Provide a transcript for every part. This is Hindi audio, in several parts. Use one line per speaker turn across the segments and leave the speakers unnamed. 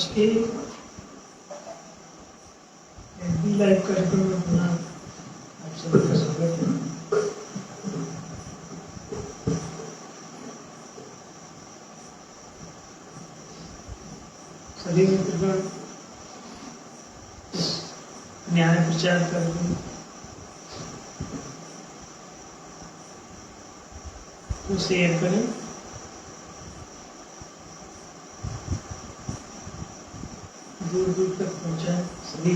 आज के एमपी लाइव कार्यक्रम में अपना आप सभी का स्वागत है। सभी मित्रगण इस न्याय प्रचार कार्यक्रम को शेयर करें। दूर दूर तक पहुंचाएं। सभी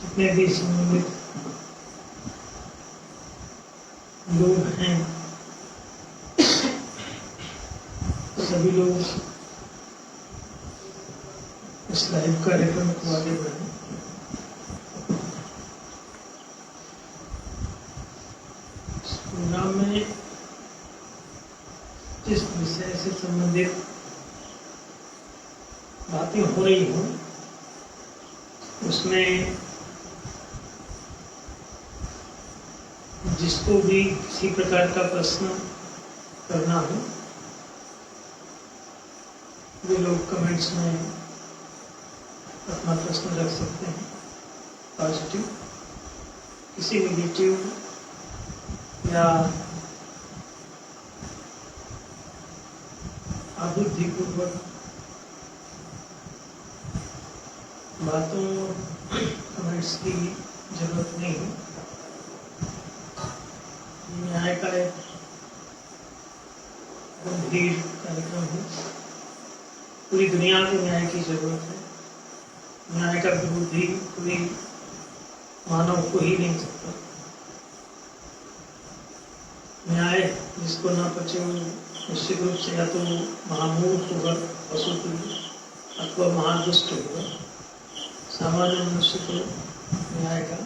जितने भी संबंधित लोग हैं सभी लोग इस लाइव कार्यक्रम को आगे बढ़ाएं। इस प्रोग्राम में जिस विषय से संबंधित बातें हो रही हो उसमें जिसको भी किसी प्रकार का प्रश्न करना हो वे लोग कमेंट्स में अपना प्रश्न रख सकते हैं। पॉजिटिव, किसी नेगेटिव या अबुद्धिपूर्वक बातों कमेंट्स की जरूरत नहीं है। न्याय का एक गंभीर कार्यक्रम है। पूरी दुनिया को न्याय की जरूरत है। न्याय का विरोधी कोई मानव को ही नहीं सकता। न्याय जिसको ना पचे निश्चित रूप से या तो महामूर्ख होगा, पशु अथवा महादुष्ट होगा। सामान्य मनुष्य को न्याय का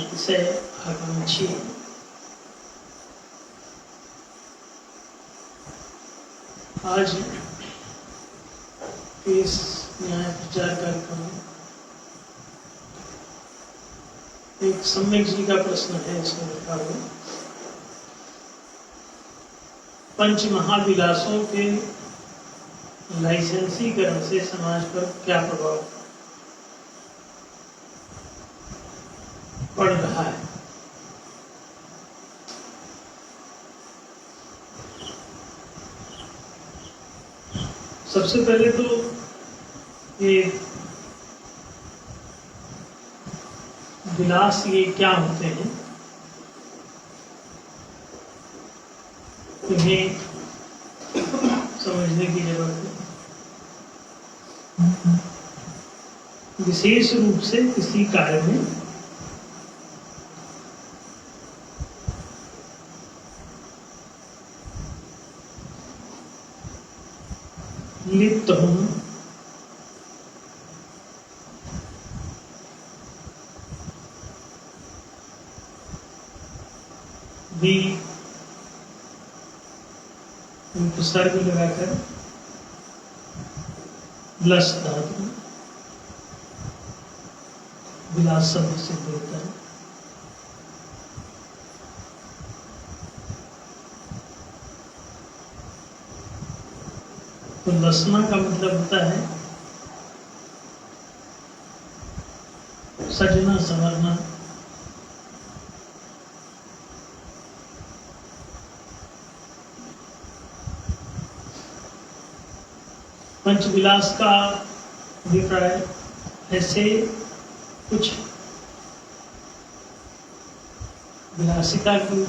अतिशय आकांक्षी है। आज इस न्याय प्रचार कार्यक्रम में एक सम्यक जी का प्रश्न है। इसमें लिखा हुआ पंच महाविलासों के लाइसेंसीकरण से समाज पर क्या प्रभाव पड़ रहा है। सबसे पहले तो ये विलास ये क्या होते हैं, इन्हें समझने की जरूरत है। विशेष रूप से किसी कार्य में लिप्त होना, भी उपसर्ग लगाकर लस धातु विलास शब्द से बोलता है। तो लसना का मतलब होता है सजना संवरना। पंचविलास का अभिप्राय ऐसे कुछ विलासिता की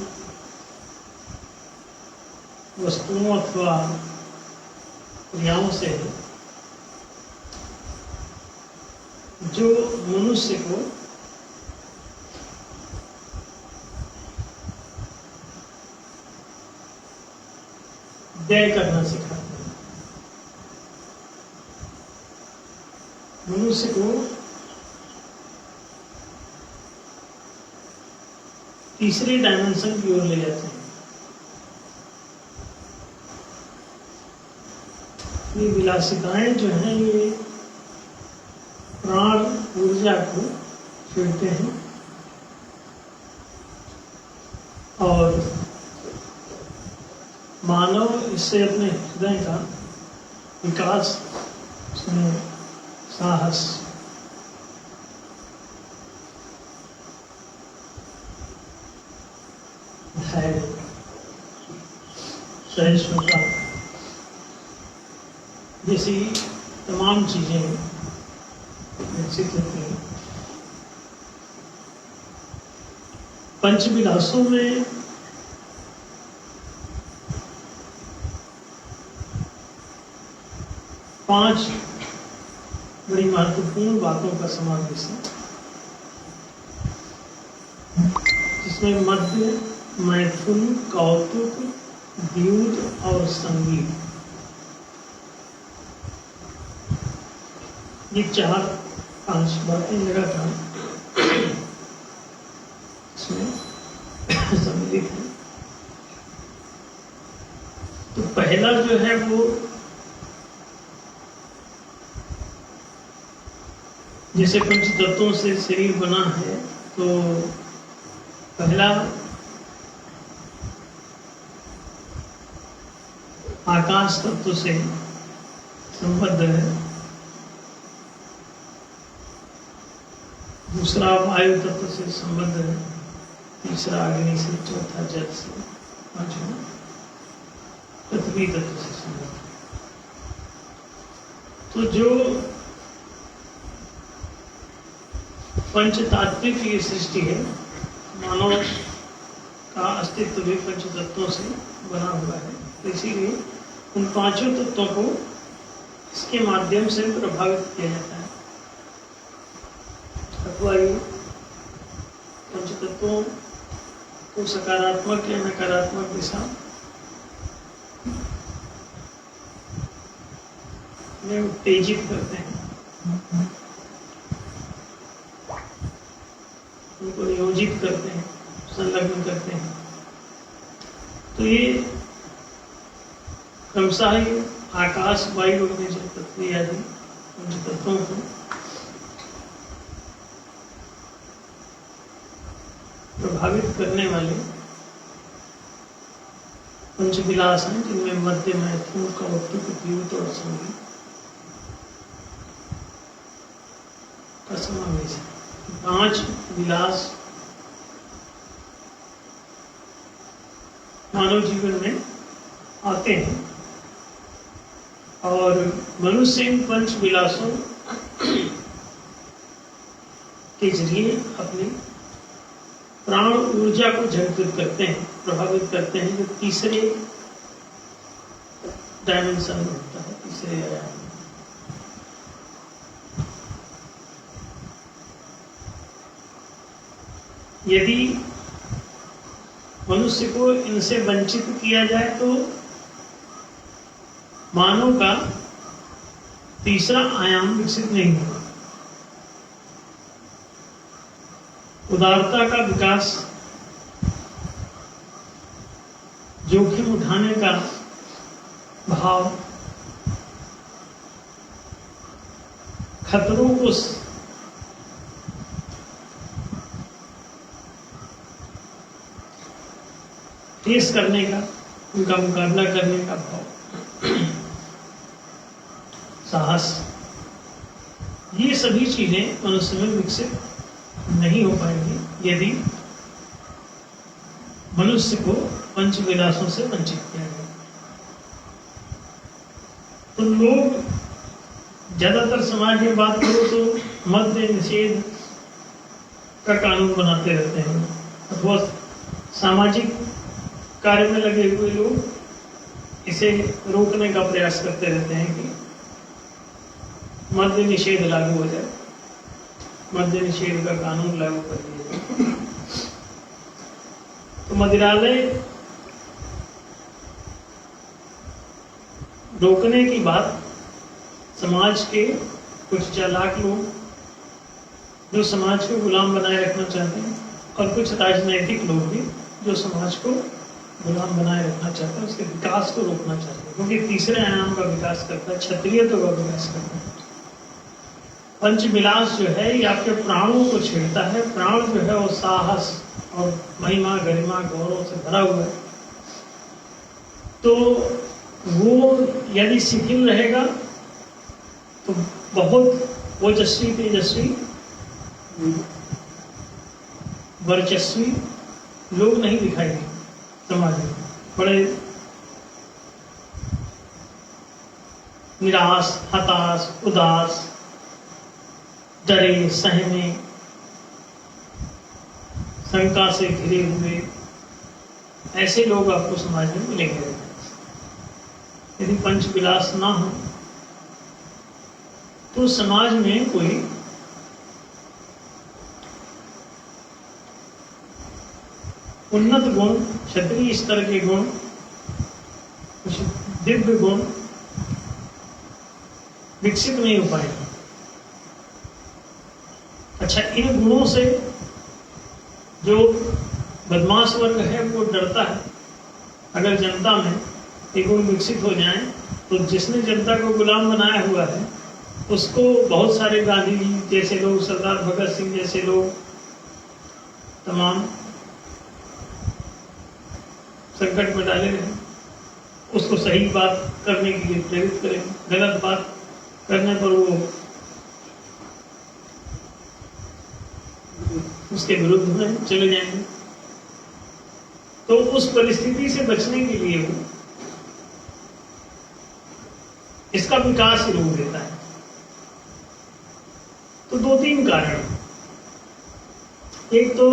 वस्तुओं अथवा क्रियाओं से जो मनुष्य को व्यय करना सिखाते हैं। मनुष्य को तीसरे डायमेंशन की ओर ले जाते हैं। ये विलासिताएं जो हैं ये प्राण ऊर्जा को छेड़ते हैं और मानव इससे अपने हृदय का विकास, उसमें साहस, धैर्य, सहिष्णुता जैसी तमाम चीजें विकसित होती हैं। पंचविलासों में पांच बड़ी महत्वपूर्ण बातों का समावेश है, जिसमें मध्य, मैथुन, कौतुक, द्यूत और संगीत, ये चार पांच बातें लगातार इसमें सम्मिलित है। तो पहला जो है वो जैसे पंच तत्वों से शरीर बना है, तो पहला आकाश तत्व से संबद्ध है, दूसरा वायु तत्व से संबद्ध है, तीसरा अग्नि से, चौथा जल से, पांचवा पृथ्वी तत्व से संबद्ध है। तो जो पंचतात्विक ये सृष्टि है, मानव का अस्तित्व भी पंच तत्वों से बना हुआ है, इसीलिए उन पांचों तत्वों को इसके माध्यम से प्रभावित किया जाता है। अथवा ये पंच तत्वों को सकारात्मक या नकारात्मक दिशा में उत्तेजित करते हैं, उनको नियोजित करते हैं, संलग्न करते हैं। तो ये क्रमशः ही आकाश, वायु, अग्नि, जल, पृथ्वी आदि पंच तत्वों को प्रभावित करने वाले पंचविलास हैं, जिनमें मध्य, मैथुन, कौतुक, द्यूत और संगीत का समावेश है। पांच विलास मानव जीवन में आते हैं और मनुष्य इन पंच विलासों के जरिए अपनी प्राण ऊर्जा को झंकृत करते हैं, प्रभावित करते हैं, जो तीसरे डायमेंशन में होता है, तीसरे आयाम में। यदि मनुष्य को इनसे वंचित किया जाए तो मानव का तीसरा आयाम विकसित नहीं होगा। उदारता का विकास, जोखिम उठाने का भाव, खतरों को फेस करने का, उनका मुकाबला करने का भाव, साहस, ये सभी चीजें मनुष्य में विकसित नहीं हो पाएंगी यदि मनुष्य को पंच विलासों से वंचित किया जाए। तो लोग ज्यादातर समाज में बात करो तो मद्य निषेध का कानून बनाते रहते हैं, अथवा सामाजिक कार्य में लगे हुए लोग इसे रोकने का प्रयास करते रहते हैं कि मद्य निषेध लागू हो जाए, मद्य निषेध का कानून लागू कर दिया जाए। तो मदिरालय रोकने की बात समाज के कुछ चालाक लोग जो समाज को गुलाम बनाए रखना चाहते हैं, और कुछ राजनैतिक लोग भी जो समाज को गुलाम बनाए रखना चाहते हैं, उसके विकास को रोकना चाहते हैं, क्योंकि तीसरे आयाम का विकास करता है, क्षत्रियत्व का विकास करता है। पंच विलास जो है ये आपके प्राणों को छेड़ता है। प्राण जो है वो साहस और महिमा, गरिमा, गौरव से भरा हुआ है, तो वो यदि शिथिल रहेगा तो बहुत ओजस्वी, तेजस्वी, वर्चस्वी लोग नहीं दिखाई देंगे समाज में। बड़े निराश, हताश, उदास, डरे, सहमे, शंका से घिरे हुए ऐसे लोग आपको समाज में मिलेंगे। यदि पंच विलास ना हो तो समाज में कोई उन्नत गुण, क्षत्रिय स्तर के गुण, कुछ दिव्य गुण विकसित नहीं हो पाएगा। अच्छा, इन गुणों से जो बदमाश वर्ग है वो डरता है। अगर जनता में ये गुण विकसित हो जाए तो जिसने जनता को गुलाम बनाया हुआ है उसको बहुत सारे गांधी जी जैसे लोग, सरदार भगत सिंह जैसे लोग तमाम संकट में डाले रहे, उसको सही बात करने के लिए प्रेरित करें, गलत बात करने पर वो उसके विरुद्ध में चले जाएंगे। तो उस परिस्थिति से बचने के लिए वो इसका विकास ही रोक देता है। तो दो तीन कारण, एक तो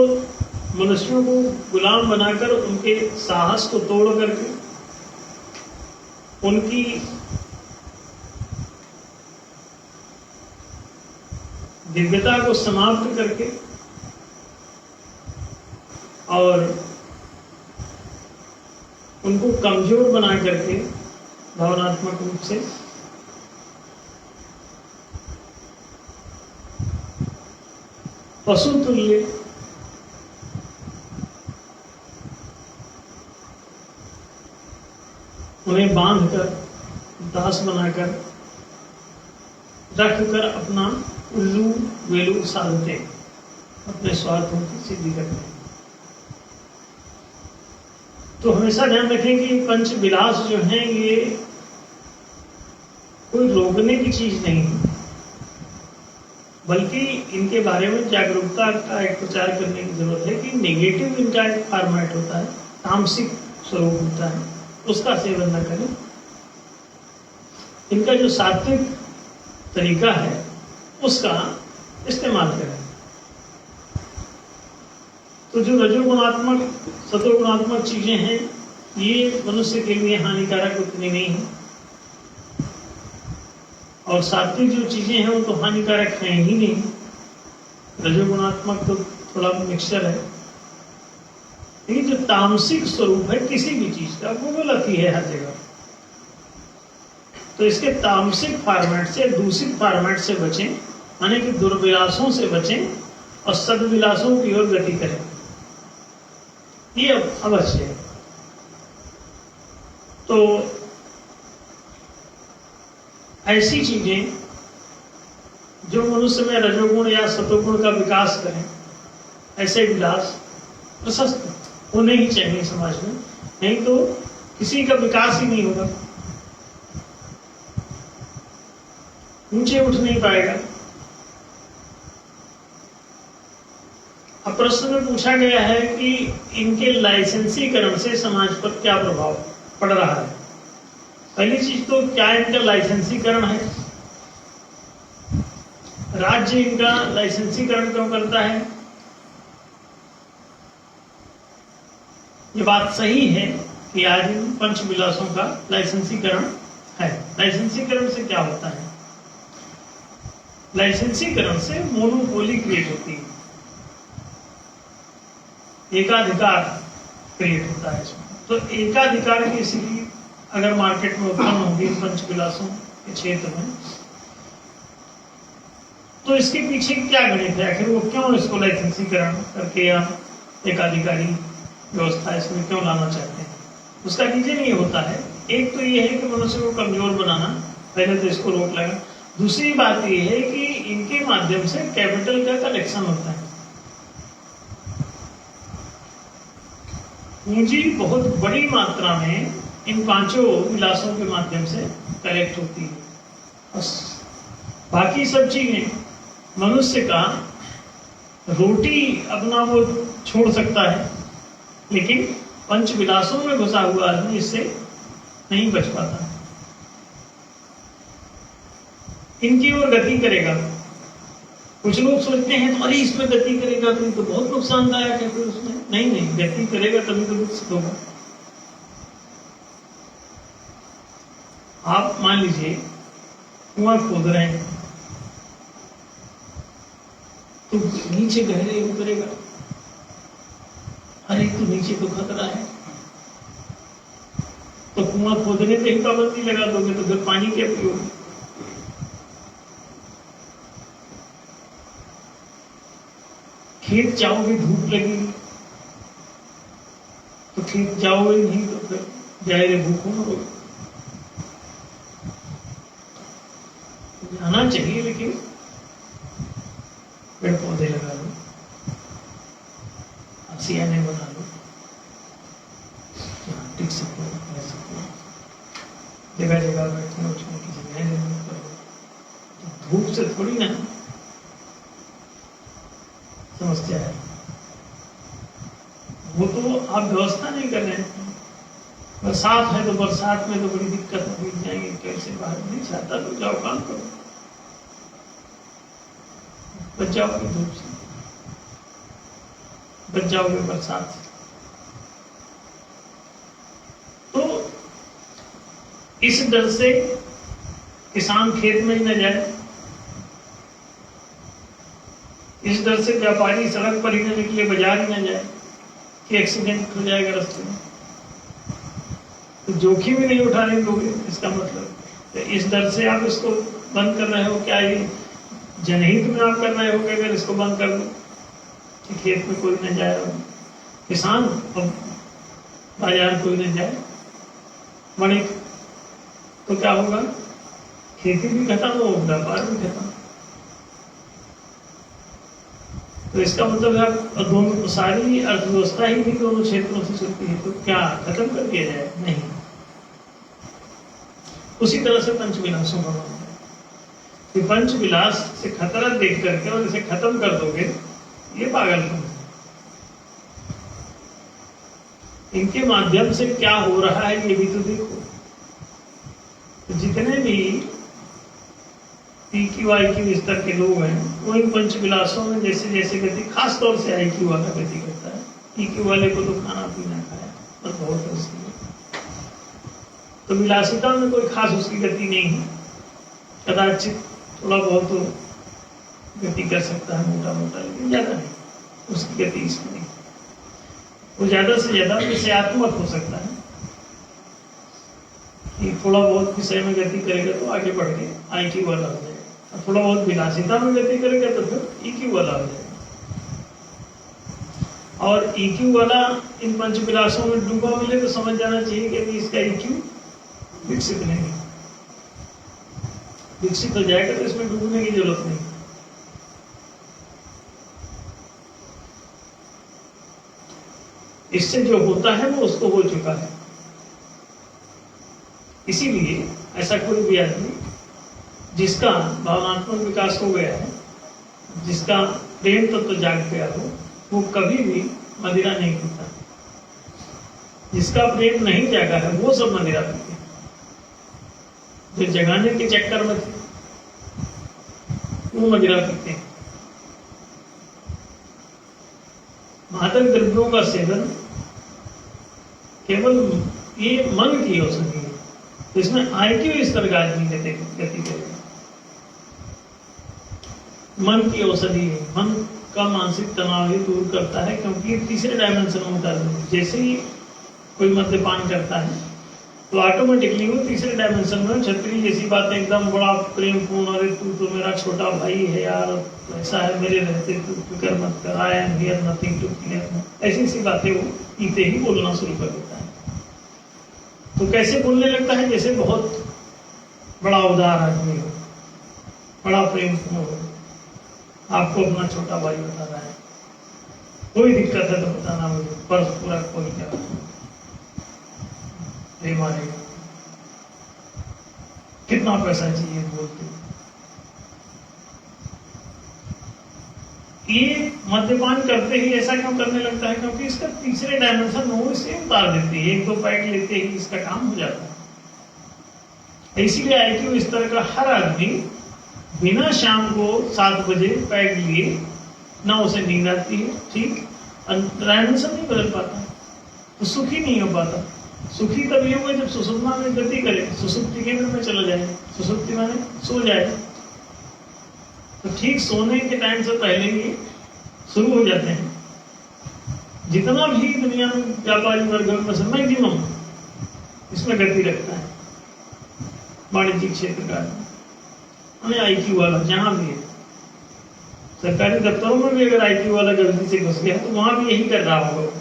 मनुष्यों को गुलाम बनाकर उनके साहस को तोड़ करके, उनकी दिव्यता को समाप्त करके और उनको कमजोर बना करके भावनात्मक रूप से पशु तुल्य उन्हें बांधकर, दास बनाकर, रखकर अपना उल्लू वेलू साधते, अपने स्वार्थों की सिद्धि करते हैं। तो हमेशा ध्यान रखें कि पंच विलास जो हैं ये कोई रोकने की चीज नहीं है, बल्कि इनके बारे में जागरूकता का एक प्रचार करने की जरूरत है कि नेगेटिव इनका एक फॉर्मेट होता है, तामसिक स्वरूप होता है, उसका सेवन न करें। इनका जो सात्विक तरीका है उसका इस्तेमाल करें। तो जो रजोगुणात्मक, सतोगुणात्मक चीजें हैं ये मनुष्य के लिए हानिकारक उतनी नहीं है, और सात्विक जो चीजें हैं वो तो हानिकारक हैं ही नहीं। रजोगुणात्मक तो थोड़ा मिक्सचर है, लेकिन जो तामसिक स्वरूप है किसी भी चीज का वो गलत ही है हर जगह। तो इसके तामसिक फॉर्मेट से, दूषित फॉर्मेट से बचें, यानी कि दुर्विलासों से बचें और सद्विलासों की ओर गति करें, ये अवश्य है। तो ऐसी चीजें जो मनुष्य में रजोगुण या सतोगुण का विकास करें, ऐसे विलास प्रशस्त होने ही चाहिए समाज में, नहीं तो किसी का विकास ही नहीं होगा, ऊंचे उठ नहीं पाएगा। अब प्रश्न में पूछा गया है कि इनके लाइसेंसीकरण से समाज पर क्या प्रभाव पड़ रहा है। पहली चीज तो क्या इनका लाइसेंसीकरण है, राज्य इनका लाइसेंसीकरण क्यों करता है। ये बात सही है कि आज इन पंच विलासों का लाइसेंसीकरण है। लाइसेंसीकरण से क्या होता है, लाइसेंसीकरण से मोनोपोली क्रिएट होती है, एकाधिकार क्रिएट होता है इसमें। तो एकाधिकार की स्थिति अगर मार्केट में उत्पन्न होगी पंच विलासों के क्षेत्र में, तो इसके पीछे क्या गणित है, आखिर वो क्यों इसको लाइसेंसीकरण करके या एकाधिकारी व्यवस्था इसमें क्यों लाना चाहते हैं। उसका रीजन ये होता है, एक तो ये है कि मनुष्य को कमजोर बनाना, पहले तो इसको रोक लगा। दूसरी बात ये है कि इनके माध्यम से कैपिटल का कलेक्शन होता है, पूंजी बहुत बड़ी मात्रा में इन पांचों विलासों के माध्यम से करेक्ट होती है। बस बाकी सब चीजें मनुष्य का रोटी अपना वो छोड़ सकता है, लेकिन पंच विलासों में घुसा हुआ आदमी इससे नहीं बच पाता, इनकी ओर गति करेगा। कुछ लोग सोचते हैं अरे इसमें गति करेगा तो बहुत नुकसानदायक है, फिर उसमें नहीं गति करेगा तभी तो विकसित होगा। आप मान लीजिए कुआं खोद रहे हैं तो नीचे गहरे उतरेगा, अरे तो नीचे तो खतरा है, तो कुआं खोदने पे ही पाबंदी लगा दोगे तो फिर पानी क्या पियोगे? खेत जाओगे धूप लगेगी तो खेत जाओगे नहीं तो फिर जाए भूखों मरोगे। जाना चाहिए लेकिन पेड़ पौधे लगा लो, आशियाने बना लो, टिक सको, रह सको, जगह जगह बैठने उठने की जगह निर्माण करो। तो धूप से थोड़ी ना समस्या है, वो तो आप व्यवस्था नहीं कर रहे हैं। बरसात है तो बरसात में तो बड़ी दिक्कत है, भीग जाएंगे, कैसे बाहर नहीं चाहता तो जाओ काम करो, बच जाओगे धूप से, बच जाओगे बरसात से। तो इस डर से किसान खेत में ही न जाए, इस डर से व्यापारी सड़क पर ही न निकले, बाजार ही न जाए कि एक्सीडेंट हो जाएगा रास्ते में, तो जोखिम ही नहीं उठाने दोगे। इसका मतलब तो इस डर से आप इसको बंद कर रहे हो। क्या ये जनहित में आप कर रहे हो कि अगर इसको बंद कर दो कि खेत में कोई न जाए, किसान और बाजार कोई न जाए, बड़े तो क्या होगा? खेती भी खत्म हो, व्यापार भी खत्म। तो इसका मतलब है दोनों सारी अर्थव्यवस्था ही दोनों क्षेत्रों से चलती है, तो क्या खत्म कर दिया जाए? नहीं। उसी तरह से पंच विलासों का मामला है कि पंच विलास से खतरा देख करके और इसे खत्म कर दोगे, ये पागलपन है। इनके माध्यम से क्या हो रहा है ये भी तो देखो। तो जितने भी PQ IQ स्तर के लोग हैं वो इन पंच विलासों में जैसे जैसे गति, खास तौर से IQ वाला गति करता है। PQ वाले को तो खाना पीना खाया और बहुत है उसकी, तो विलासिता में कोई खास उसकी गति नहीं है। कदाचित थोड़ा बहुत तो गति कर सकता है मोटा मोटा, लेकिन ज्यादा नहीं, उसकी गति इसमें नहीं। वो ज्यादा से ज्यादा विषयात्मक हो सकता है कि थोड़ा बहुत विषय में गति करेगा तो आगे बढ़ के IQ वाला हो जाएगा, और थोड़ा बहुत विलासिता में गति करेगा तो फिर EQ वाला हो जाएगा। और EQ वाला इन पंच विलासों में डूबा मिले तो समझ जाना चाहिए कि अभी इसका EQ विकसित नहीं है। विकसित हो जाएगा तो इसमें डूबने की जरूरत नहीं। इससे जो होता है वो उसको हो चुका है। इसीलिए ऐसा कोई भी आदमी जिसका भावनात्मक विकास हो गया है, जिसका प्रेम तत्व तो जाग गया हो, वो कभी भी मदिरा नहीं पीता। जिसका प्रेम नहीं जागा है वो सब मदिरा पीते हैं। जो जगाने के चक्कर में थे वो मदिरा पीते हैं। मादक द्रव्यों का सेवन केवल ये मन की औषधि है, तो इसमें IQ स्तर का आदमी गति करेगा। मन की औषधि है, मन का मानसिक तनाव ही दूर करता है, क्योंकि तीसरे डायमेंशन में उतार देता है। जैसे ही कोई मद्यपान करता है तो ऑटोमेटिकली वो तीसरे डायमेंशन में क्षत्रिय जैसी बातें एकदम बड़ा प्रेमपूर्ण, अरे तू तो मेरा छोटा भाई है यार, ऐसा है, मेरे रहते तू फिक्र मत कर, I am here nothing to fear, ऐसी ऐसी बातें वो पीते ही बोलना शुरू कर देता है। तो कैसे बोलने लगता है? जैसे बहुत बड़ा उदार आदमी हो, बड़ा प्रेमपूर्ण हो, आपको अपना छोटा भाई बता रहा है, कोई दिक्कत है तो बताना मुझे, पर्स पूरा खोल के मारेगा, कितना पैसा चाहिए बोलते। ये मद्यपान करते ही ऐसा क्यों करने लगता है? क्योंकि इसका तीसरे डायमेंशन में वो इसे उतार देती है, एक दो पैक लेते ही इसका काम हो जाता है। इसीलिए IQ इस तरह का हर आदमी बिना शाम को 7 बजे पैक लिए ना उसे नींद आती है, ठीक, डायमेंशन नहीं बदल पाता, तो सुखी नहीं हो पाता। सुखी तभी होगा जब सुषुप्ति में गति करे, सुषुप्ति केंद्र में चला जाए, सुषुप्ति माने सो जाए। तो ठीक सोने के टाइम से पहले ही शुरू हो जाते हैं। जितना भी दुनिया में व्यापारी वर्ग में मैक्सिमम इसमें गति रखता है वाणिज्यिक क्षेत्र का, हमें IQ वाला जहां भी है। सरकारी दफ्तरों में भी अगर IQ वाला गलती से घुस गया तो वहां भी यही कर रहा होगा।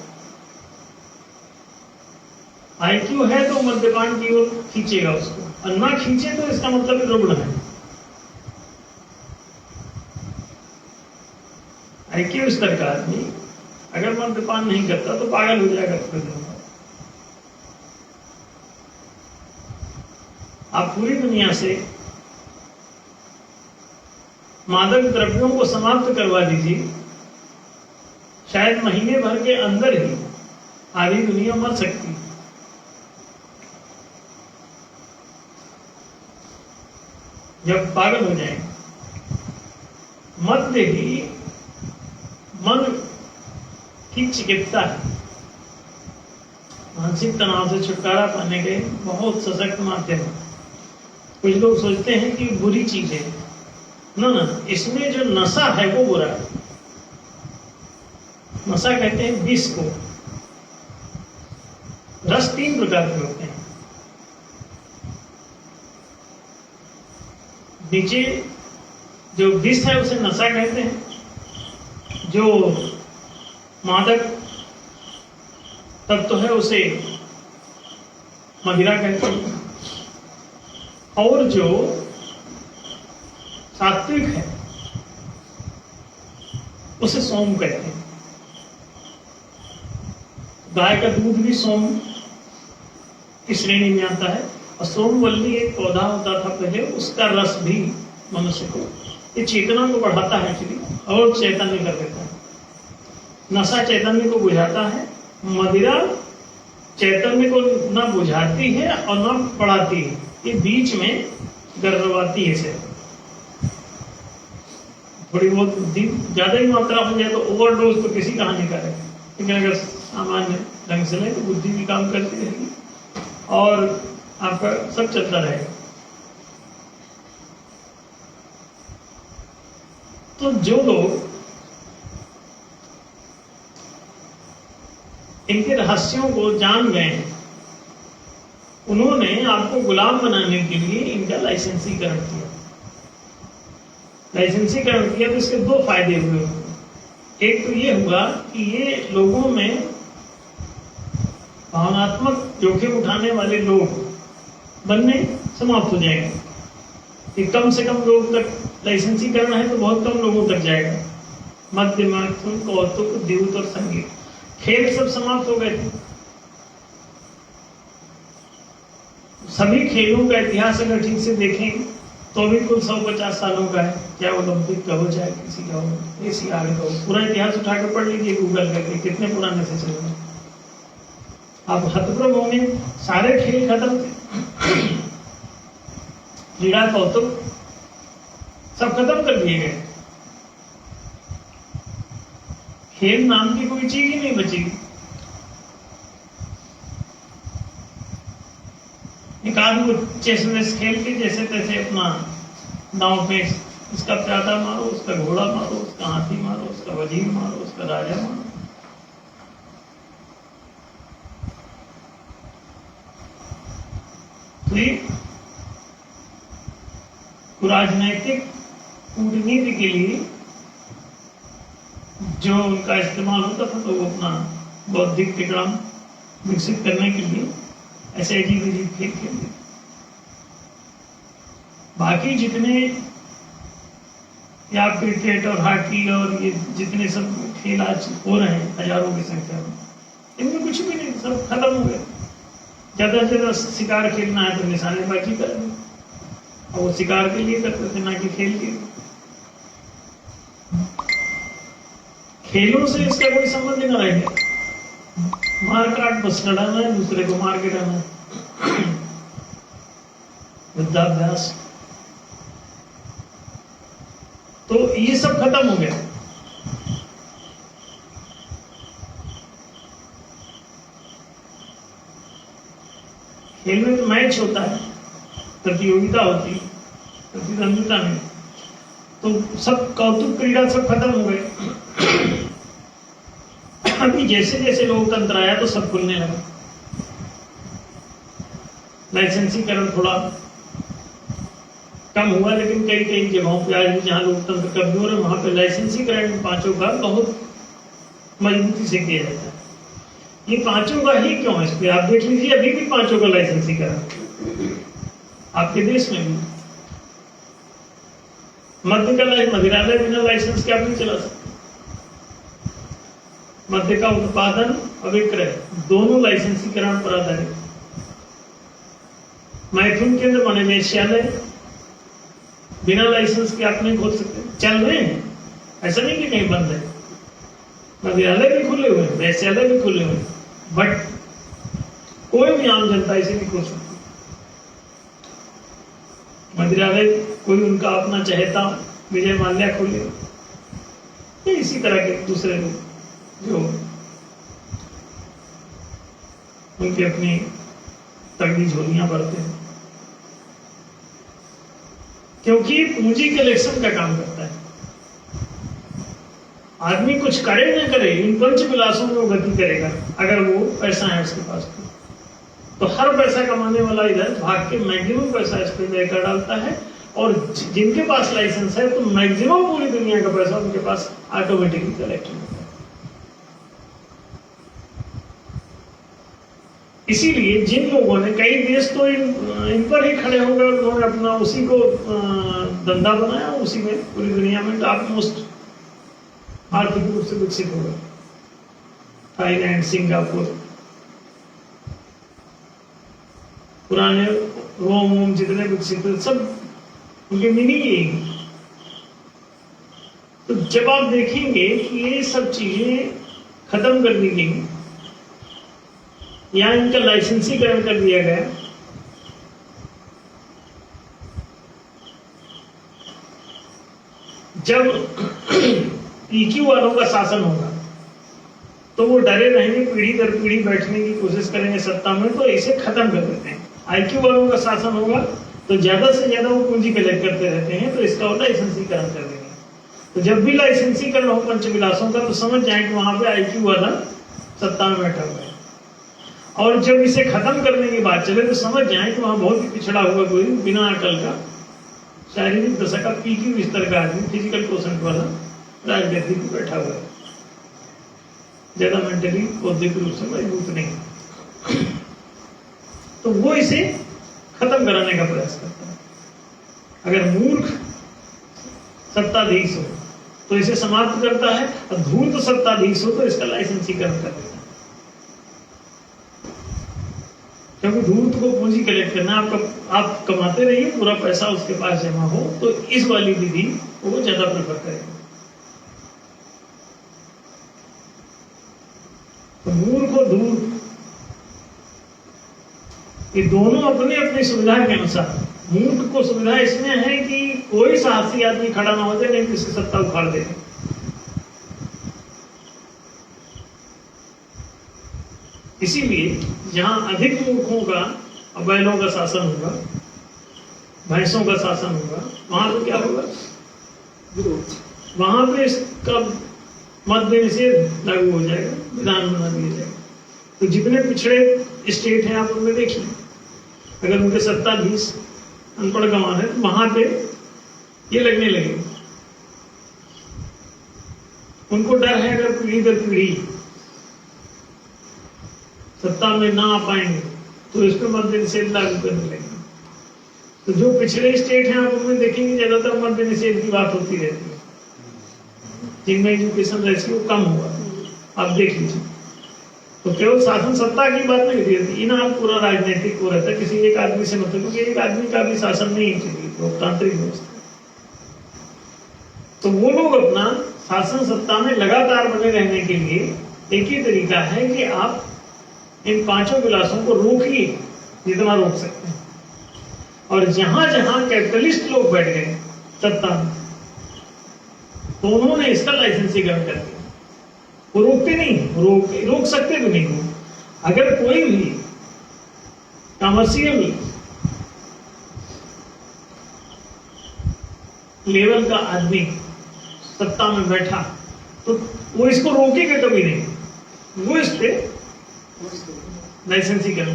IQ है तो मद्यपान की ओर खींचेगा उसको, और ना खींचे तो इसका मतलब रुग्ण है। IQ स्तर का आदमी अगर मद्यपान नहीं करता तो पागल हो जाएगा थोड़े दिनों बाद। आप पूरी दुनिया से मादक द्रव्यों को समाप्त करवा दीजिए, शायद महीने भर के अंदर ही आधी दुनिया मर सकती है। जब पागल हो जाए, मद्य ही मन की चिकित्सा है। मानसिक तनाव से छुटकारा पाने के बहुत सशक्त माध्यम है। कुछ लोग सोचते हैं कि बुरी चीज है, ना ना, इसमें जो नशा है वो बुरा है। नशा कहते हैं विष को। रस 3 प्रकार के होते हैं। नीचे जो विष है उसे नशा कहते हैं, जो मादक तत्व है उसे मदिरा कहते हैं, और जो सात्विक है उसे सोम कहते हैं। गाय का दूध भी सोम की श्रेणी में आता है, और सोमवल्ली एक पौधा होता था पहले, उसका रस भी मनुष्य को, ये चेतना को बढ़ाता है एक्चुअली, और चैतन्य कर देता है। नशा चैतन्य को बुझाता है, मदिरा चैतन्य को न बुझाती है और न बढ़ाती है, ये बीच में गर्भवती है। से थोड़ी बहुत ज्यादा ही मात्रा हो जाए तो ओवरडोज तो किसी का हानिकारक है, लेकिन अगर सामान्य ढंग से नहीं तो बुद्धि भी काम करती रहेगी और आपका सब चलता रहेगा। तो जो लोग इनके रहस्यों को जान गए हैं, उन्होंने आपको गुलाम बनाने के लिए इनका लाइसेंसीकरण किया। लाइसेंसीकरण किया तो इसके 2 फायदे हुए। एक तो ये हुआ कि ये लोगों में भावनात्मक जोखिम उठाने वाले लोग बनने समाप्त हो जाएंगे। कि कम से कम लोग तक लाइसेंसीकरण है तो बहुत कम लोगों तक जाएगा। मध्य मैथुन, कौतुक, द्यूत और संगीत, खेल सब समाप्त हो गए थे। सभी खेलों का इतिहास अगर ठीक से देखें तो भी कुल 150 सालों का है, क्या ओलंपिक का हो चाहे किसी का हो, एशियाड का हो, पूरा इतिहास उठा कर पढ़ लीजिए गूगल करके, कितने पुराने से चल रहे हैं। आप हतप्रभ होंगे, सारे खेल खत्म थे, क्रीड़ा कौतुक सब खत्म कर दिए गए। खेल नाम की कोई चीज ही नहीं बची। एक आदमी चेस वेस खेल के जैसे तैसे अपना दांव पे, इसका प्यादा मारो, उसका घोड़ा मारो, उसका हाथी मारो, उसका वजीर मारो, उसका राजा मारो। तो राजनैतिक कूटनीति के लिए जो उनका इस्तेमाल होता था, तो वो अपना बौद्धिक तिकड़म विकसित करने के लिए ऐसे अजीब अजीब खेल खेलते। बाकी जितने या क्रिकेट और हॉकी और ये जितने सब खेल आज हो रहे हैं हजारों की संख्या में, इनमें कुछ भी नहीं, सब खत्म हो गए। ज्यादा से ज्यादा शिकार खेलना है तो निशानेबाजी करेंगे, और वो शिकार के लिए करते थे, ना कि खेल के। खेलों से इसका कोई संबंध न रह गया, मार काट बस लड़ाना है, दूसरे को मार के रहना है, युद्धाभ्यास। तो ये सब खत्म हो गया। खेल में तो मैच होता है, प्रतियोगिता होती है, प्रतिद्वंदिता में, तो सब कौतुक क्रीड़ा सब खत्म हो गए। अभी जैसे जैसे लोकतंत्र आया तो सब खुलने लगा, लाइसेंसीकरण थोड़ा कम हुआ, लेकिन कई कई जगहों पे आज भी जहाँ लोकतंत्र कमजोर है वहां पे लाइसेंसीकरण पांचों का बहुत मजबूती से किया जाता है। ये पांचों का ही क्यों है, इस पे आप देख लीजिए, अभी भी पांचों का लाइसेंसीकरण आपके देश में भी। मद्य का मदिरालय बिना लाइसेंस के आप नहीं चला सकते। मद्य का उत्पादन और विक्रय दोनों लाइसेंसीकरण पर आधारित। मैथुन केंद्र माने वेश्यालय बिना लाइसेंस के आप नहीं खोल सकते, चल रहे हैं, ऐसा नहीं कि कहीं बंद है। मदिरालय भी खुले हुए हैं, वेश्यालय भी खुले हुए हैं, बट कोई भी आम जनता इसे नहीं खोल सकती। मदिरालय कोई उनका अपना चहेता विजय माल्या खोले, इसी तरह के दूसरे लोग जो उनकी अपनी तगड़ी झोलियां भरते हैं, क्योंकि पूंजी कलेक्शन का काम करता है। आदमी कुछ करे न करे, इन पंच विलासों में वो गति करेगा अगर वो पैसा है उसके पास। तो हर पैसा कमाने वाला इधर भाग के मैक्सिमम पैसा इस पे व्यय कर डालता है, और जिनके पास लाइसेंस है तो मैक्सिमम पूरी दुनिया का पैसा उनके पास ऑटोमेटिकली कलेक्ट होता है। इसीलिए जिन लोगों ने, कई देश तो इन पर ही खड़े हो गए, उन्होंने अपना उसी को धंधा बनाया, उसी में पूरी दुनिया में टॉप मोस्ट आर्थिक रूप से विकसित हो गए। थाईलैंड, सिंगापुर, पुराने रोम जितने विकसित हुए सब उनके मीनिंग यही। तो जब आप देखेंगे कि ये सब चीजें खत्म कर दी गई या इनका लाइसेंसीकरण कर दिया गया, जब ईक्यू वालों का शासन होगा तो वो डरे रहेंगे, पीढ़ी दर पीढ़ी बैठने की कोशिश करेंगे सत्ता में, तो इसे खत्म कर देते हैं। आईक्यू वालों का शासन होगा तो ज्यादा से ज्यादा वो पूंजी कलेक्ट करते रहते हैं, तो इसका वो लाइसेंसीकरण कर देंगे। तो जब भी लाइसेंसीकरण हो पंचविलासों का, तो समझ जाए कि वहां पे आईक्यू वाला सत्ता में बैठा हुआ है। और जब इसे खत्म करने की बात चले तो समझ जाए कि वहां बहुत ही पिछड़ा हुआ कोई बिना अकल का, शारीरिक दशा का, पीक्यू स्तर का आदमी, फिजिकल कोशंट वाला राजगद्दी पर बैठा हुआ है, ज्यादा मेंटली बौद्धिक रूप से मजबूत नहीं, तो वो इसे खत्म कराने का प्रयास करता है। अगर मूर्ख सत्ताधीश हो तो इसे समाप्त करता है, और धूर्त सत्ताधीश हो तो इसका लाइसेंसीकरण कर देता है। क्योंकि धूर्त को पूंजी कलेक्ट करना, आप कमाते रहिए, पूरा पैसा उसके पास जमा हो, तो इस वाली विधि वो ज्यादा प्रेफर करेगा। तो मूर्ख और धूर्त ये दोनों अपनी अपनी सुविधा के अनुसार। मूर्ख को सुविधा इसमें है कि कोई साहसी आदमी खड़ा ना हो जाए, नहीं किसी सत्ता उखाड़ दे। इसीलिए जहां अधिक मूर्खों का और बैलों का शासन होगा, भैंसों का शासन होगा, वहां तो क्या होगा, वहां पे इसका मद्य निषेध लागू हो जाएगा, विधान बना दिया जाएगा। तो जितने पिछड़े स्टेट हैं आप उनमें देखिए, अगर उनके सत्ताधीश अनपढ़ गंवार है तो वहां पे ये लगने लगेगा। उनको डर है अगर पीढ़ी दर पीढ़ी सत्ता में ना आ पाएंगे तो इस पर मद्य निषेध लागू करने लगेंगे। तो जो पिछड़े स्टेट हैं आप उनमें देखेंगे ज्यादातर मद्य निषेध की बात होती रहती है, जिनमें एजुकेशन रेशियो कम होगा, आप देख लीजिए। तो केवल शासन सत्ता की बात नहीं होती, इन आप पूरा राजनीतिक हो रहता है, किसी एक आदमी से मतलब, क्योंकि एक आदमी का भी शासन नहीं चाहिए लोकतांत्रिक व्यवस्था। तो वो लोग अपना शासन सत्ता में लगातार बने रहने के लिए एक ही तरीका है कि आप इन पांचों विलासों को रोकिए जितना रोक सकते हैं। और जहां जहां कैपिटलिस्ट लोग बैठ गए सत्ता में, तो उन्होंने इसका लाइसेंसीकरण कर दिया। वो रोकते नहीं, रोक सकते भी नहीं। अगर कोई भी कमर्शियल लेवल का आदमी सत्ता में बैठा तो वो इसको रोकेगा कभी नहीं, वो इस पे लाइसेंसीकरण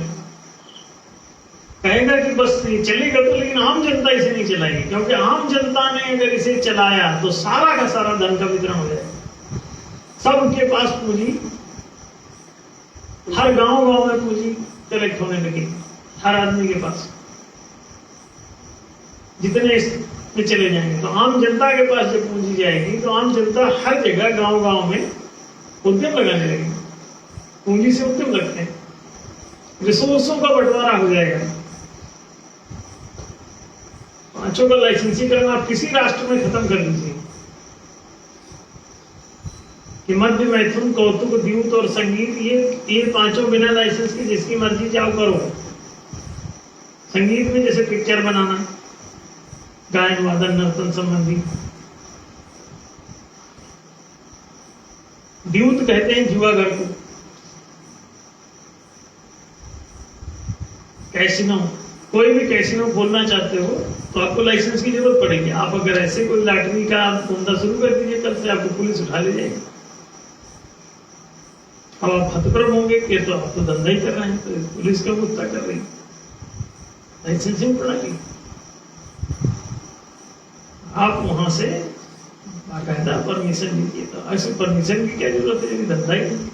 कहेगा कि बस ये चलेगा तो, लेकिन आम जनता इसे नहीं चलाएगी, क्योंकि आम जनता ने अगर इसे चलाया तो सारा का सारा धन का वितरण हो जाएगा। सबके पास पूंजी, हर गांव में पूंजी कलेक्ट होने लगी, हर आदमी के पास जितने इसमें चले जाएंगे, तो आम जनता के पास जब पूंजी जाएगी तो आम जनता हर जगह गांव में उद्यम लगाने लगेगी। पूंजी से उद्यम लगते हैं, रिसोर्सों का बंटवारा हो जाएगा। पांचों का लाइसेंसीकरण आप किसी राष्ट्र में खत्म कर दीजिए कि मध्य, मैथुन, कौतुक, द्यूत और संगीत, ये पांचों बिना लाइसेंस के जिसकी मर्जी जाओ करो। संगीत में जैसे पिक्चर बनाना, गायन वादन नर्तन संबंधी। द्यूत कहते हैं जुआ घर को। कैसीनो, कोई भी कैसीनो खोलना चाहते हो तो आपको लाइसेंस की जरूरत पड़ेगी। आप अगर ऐसे कोई लॉटरी का धंधा शुरू कर दीजिए, कल से आपको पुलिस उठा ले जाएगी। अब आप हतप्रभ होंगे कि तो आप तो धंधा ही कर रहे हैं, तो पुलिस का मुद्दा कर रही है। लाइसेंसिंग प्रणाली, आप वहां से बाकायदा परमिशन लीजिए। तो ऐसे परमिशन की क्या जरूरत है, यदि धंधा ही नहीं।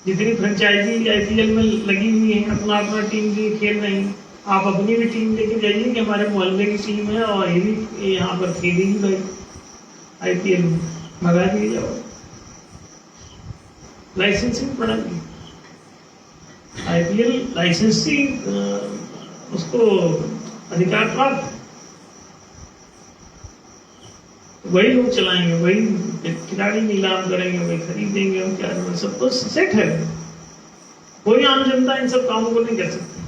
जितनी फ्रेंचाइजी आईपीएल में लगी हुई है, अपना अपना टीम भी खेल रहे हैं, आप अपनी भी टीम लेके जाइए कि हमारे मोहल्ले की टीम है और ये भी यहाँ पर खेलेगी भाई आईपीएल में, भगा दिए जाओ। लाइसेंसिंग प्रणाली, आईपीएल लाइसेंसिंग उसको अधिकार प्राप्त, वही लोग चलाएंगे, वही खिलाड़ी नीलाम करेंगे, वही खरीदेंगे, और क्या सब तो सेट है। कोई आम जनता इन सब कामों को नहीं कर सकती।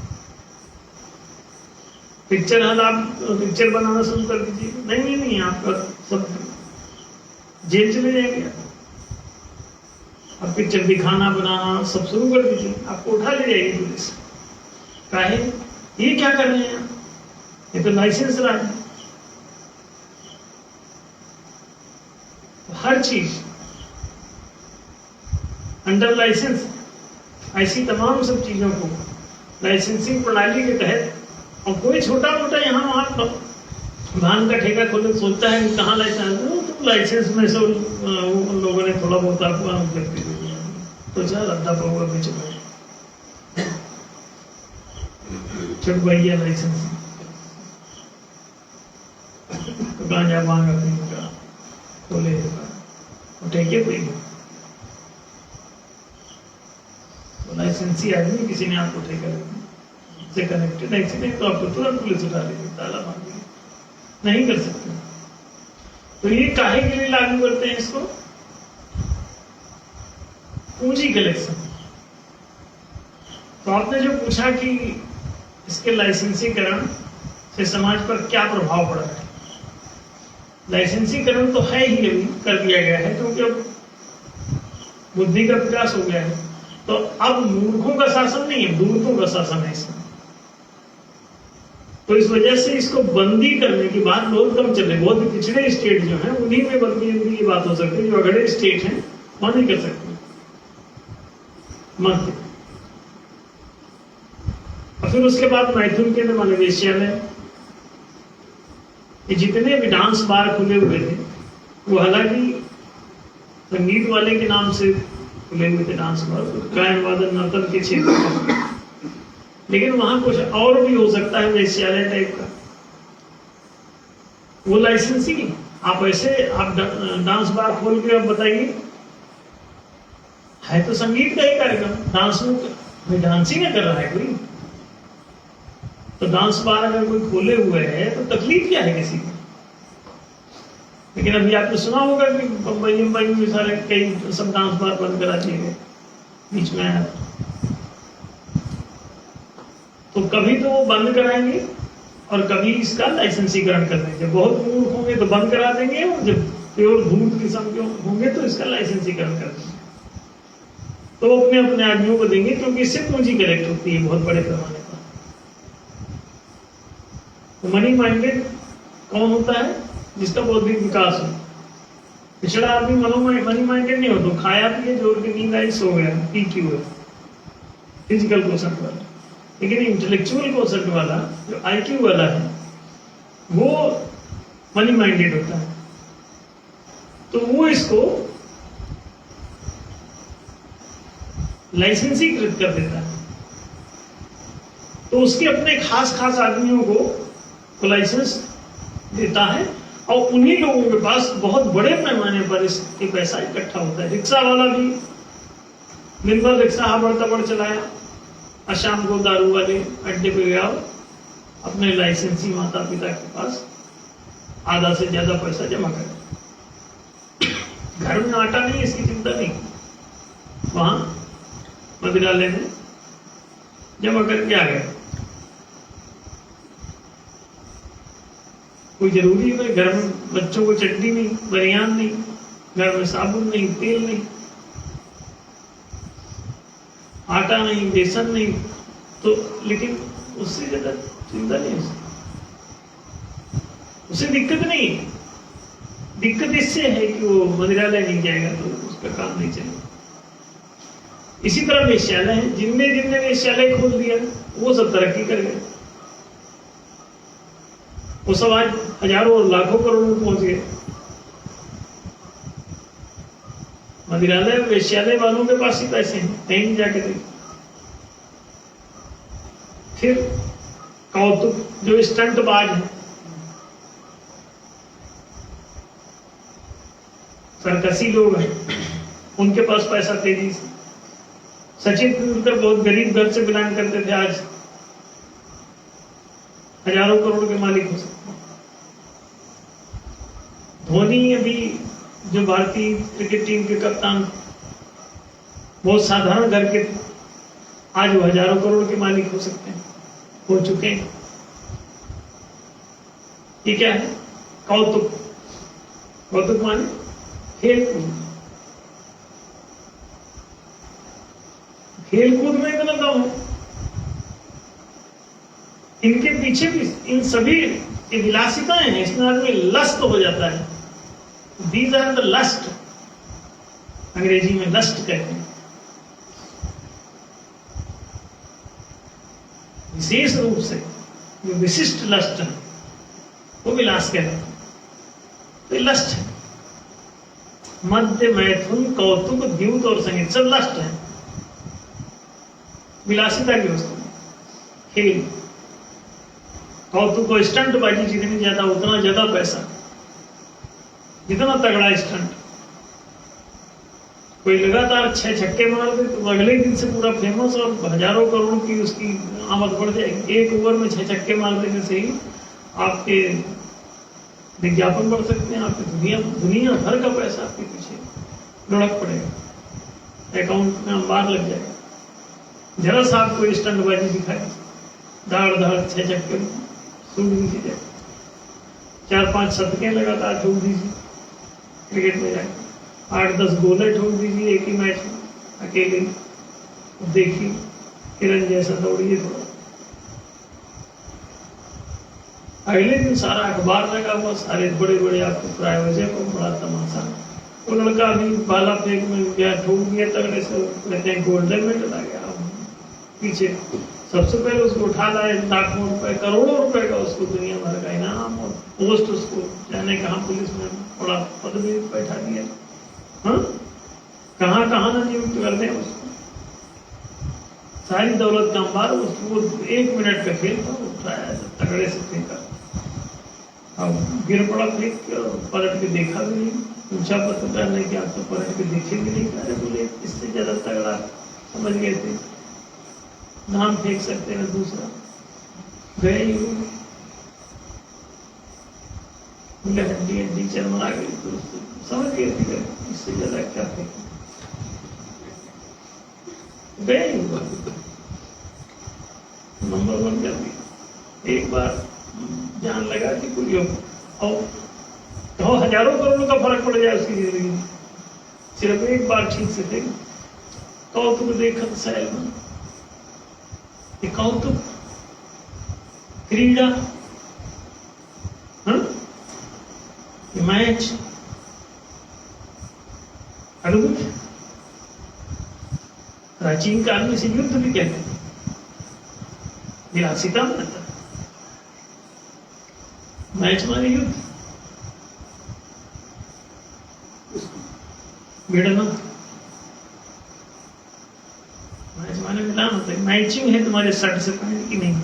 पिक्चर हॉल आप पिक्चर बनाना शुरू कर दीजिए, नहीं आपका सब जेल चले जाएंगे। अब पिक्चर दिखाना बनाना सब शुरू कर दीजिए, आपको उठा ले जाएगी पुलिस। काहे ये क्या कर रहे हैं, ये तो लाइसेंस राज है। हर चीज अंडर लाइसेंस, ऐसी तमाम सब चीजों को लाइसेंसिंग प्रणाली के तहत, और कोई छोटा मोटा यहाँ वहां भान का ठेका खोले सोचता है कि कहाँ लाइसेंस, तो लाइसेंस में से उन लोगों ने थोड़ा बहुत आपको अनुमति दे दिया तो चल अड्डा पाऊंगा बेच में छुट भैया लाइसेंस तो गांजा भांग अपनी का खोले ठेके पे तो लाइसेंसी आदमी किसी ने आपको ठेका से कनेक्टेड है, नहीं तो आपको तुरंत पुलिस उठा लेगी, ताला मार देगी, नहीं कर सकते। तो ये काहे के लिए लागू करते हैं इसको, पूंजी कलेक्शन। तो आपने जो पूछा कि इसके लाइसेंसीकरण से समाज पर क्या प्रभाव पड़ा है, लाइसेंसीकरण तो है ही, अभी कर दिया गया है क्योंकि अब बुद्धि का विकास हो गया है। तो अब मूर्खों का शासन नहीं है, दूरतों का शासन है इसमें। तो इस वजह से इसको बंदी करने की बात बहुत कम चल रही। बहुत पिछड़े स्टेट जो हैं उन्हीं में बंदी की बात हो सकती है, जो अगड़े स्टेट हैं वहां नहीं कर सकते मध्य। और फिर उसके बाद मैथुन के महानिदेशालय, ये जितने भी डांस बार खुले हुए थे वो हालांकि संगीत वाले के नाम से खुले हुए थे, डांस बार, गायन वादन नर्तन के क्षेत्र में, लेकिन वहां कुछ और भी हो सकता है वेश्यालय टाइप का, वो लाइसेंसिंग आप ऐसे आप डांस बार खोल के अब बताइए, है तो संगीत का ही कार्यक्रम, डांस में भाई डांसिंग कर रहा है कोई, तो डांस बार अगर कोई खोले हुए है तो तकलीफ क्या है किसी की। लेकिन अभी आपने सुना होगा कि बम्बई में सारे कई सब डांस बार बंद करा दिए गए बीच में आया, तो कभी तो वो बंद कराएंगे और कभी इसका लाइसेंसीकरण कर देंगे। जब बहुत मूर्ख होंगे तो बंद करा देंगे, और जब प्योर धूर्त किस्म के होंगे तो इसका लाइसेंसीकरण कर देंगे। तो वो अपने अपने आदमियों को देंगे, क्योंकि इससे पूंजी कलेक्ट होती है बहुत बड़े पैमाने पर। तो मनी माइंडेड कौन होता है? जिसका बौद्धिक विकास हो। पिछड़ा आदमी मनी माइंडेड नहीं हो, तो खाया पिए जोर के नींद आई सो गया, पीक्यू है, फिजिकल क्वोशंट वाला। लेकिन इंटेलेक्चुअल क्वोशंट वाला जो आईक्यू वाला है वो मनी माइंडेड होता है, तो वो इसको लाइसेंसीकृत कर देता है। तो उसके अपने खास खास आदमियों को लाइसेंस देता है, और उन्हीं लोगों के पास बहुत बड़े पैमाने पर इसके पैसा इकट्ठा होता है। रिक्शा वाला भी दिन भर रिक्शा हाबड़ तबड़ चलाया, और शाम को दारू वाले अड्डे पे गया, अपने लाइसेंसी माता पिता के पास आधा से ज्यादा पैसा जमा कर। घर में आटा नहीं, इसकी चिंता नहीं, वहां मदिरालय में जमा करके आ गए। कोई जरूरी है घर में बच्चों को चटनी नहीं, बनियान नहीं, घर में साबुन नहीं, तेल नहीं, आटा नहीं, बेसन नहीं, तो लेकिन उससे ज्यादा चिंता नहीं, उसे दिक्कत नहीं। दिक्कत इससे है कि वो मदिरालय नहीं जाएगा तो उसका काम नहीं चलेगा। इसी तरह वेश्यालय है, जिनने वेश्यालय खोल दिया वो सब तरक्की कर गए, वो सब आज हजारों और लाखों करोड़ों में पहुंच गए। मदिरालय वेश्यालय वालों के पास ही पैसे हैं, कहीं नहीं जाके देख। फिर कौतुक, जो स्टंट बाज है, सरकसी लोग हैं, उनके पास पैसा तेजी से। सचिन तेंदुलकर बहुत गरीब घर से बिलोंग करते थे, आज हजारों करोड़ के मालिक हो सकते हैं। धोनी अभी जो भारतीय क्रिकेट टीम के कप्तान, बहुत साधारण घर के, आज वो हजारों करोड़ के मालिक हो सकते हैं, हो चुके हैं। ये क्या है? कौतुक। कौतुक माने खेलकूद। खेलकूद में इतना दम है, इनके पीछे भी इन सभी विलासिताएं हैं, इसमें आदमी लस्ट हो जाता है। दीज आर द लस्ट, अंग्रेजी में लस्ट कहते हैं। विशेष रूप से जो विशिष्ट लस्ट है वो विलास कहते हैं। तो लस्ट है, मध्य, मैथुन, कौतुक, द्यूत और संगीत सब लस्ट है, विलासिता की वस्तु। खेल, कौतुक और स्टंटबाजी जितनी ज्यादा उतना ज्यादा पैसा, जितना तगड़ा स्टंट। कोई लगातार 6 छक्के मार दे तो अगले दिन से पूरा फेमस और हजारों करोड़ की उसकी आमद बढ़ जाएगी। एक ओवर में 6 छक्के मार देने से ही आपके विज्ञापन बढ़ सकते हैं, आपकी दुनिया भर का पैसा आपके पीछे लुढ़क पड़ेगा, अकाउंट में अंबार लग जाएगा। जरा सा आपको स्टंटबाजी दिखाए, दाड़ दाड़ 6 छक्के सूट दीजिए, 4-5 शतकें लगातार ठोक दीजिए क्रिकेट में जाए, 8-10 गोले ठोक दीजिए एक ही मैच में अकेले। देखिए किरण जैसा दौड़िए थोड़ा, अगले दिन सारा अखबार लगा हुआ, सारे बड़े बड़े आपको प्रायोजक और बड़ा तमाशा। वो लड़का अभी भाला फेंक में गया, ठोक दिया तगड़े से, कहते हैं गोल्डन मेडल आ गया। पीछे सबसे पहले उसको उठा लाए, लाखों रुपए, करोड़ों रुपए का उसको दुनिया भर का इनाम और पोस्ट, उसको जाने कहाँ पुलिस में बड़ा पद भी बैठा दिया। हाँ, कहाँ कहाँ ना नियुक्त कर दें उसको, सारी दौलत का अंबार। उसको 1 मिनट का खेल था, उठाया तगड़े से फेंका, अब गिर पड़ा फेंक के और पलट के देखा भी नहीं। पूछा पत्रकार ने कि आप तो पलट के देखे भी नहीं। अरे बोले इससे ज्यादा तगड़ा समझ गए थे, नाम फेंक सकते हैं दूसरा, गए ही बोले हड्डी हड्डी चरमरा गई तो समझ गए थे इससे ज्यादा क्या फेंक गए ही नंबर 1 कर दिया। एक बार जान लगा कि कोई और तो हजारों करोड़ों का फर्क पड़ जाए उसकी जिंदगी में, सिर्फ एक बार ठीक से देख कौतुक देखत सैल में, ये कौतुक क्रीड़ा, ये मैच अद्भुत। प्राचीन काल में से युद्ध भी कहते हैं, विलासिता में आता है। मैच माने युद्ध, भिड़ना, मैच माने मिलान होता है। मैचिंग है तुम्हारे शर्ट से पहले की नहीं,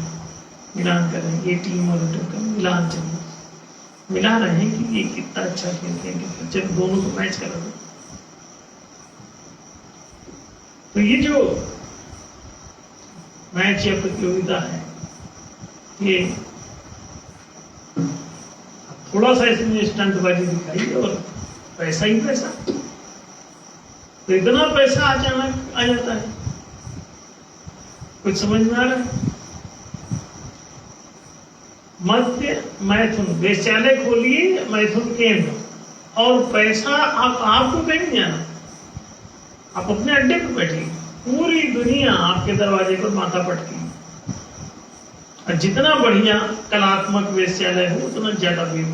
मिलान कर रहे हैं, ये टीम और का मिलान चल रहा है, मिला रहे हैं कि ये कितना अच्छा खेलते हैं, जब दोनों को मैच कर रहे हैं। तो ये जो मैच या प्रतियोगिता है, ये थोड़ा सा इसमें स्टंटबाजी दिखाई और पैसा ही पैसा, तो इतना पैसा अचानक आ जाता है, कुछ समझ में आ रहा है। मध्य मैथुन वेश्यालय खोलिए, मैथुन केंद्र, और पैसा आपको कहीं नहीं जाना, आप अपने अड्डे पर बैठिए, पूरी दुनिया आपके दरवाजे पर माथा पटकी। और जितना बढ़िया कलात्मक वेश्यालय हो उतना ज्यादा भीड़।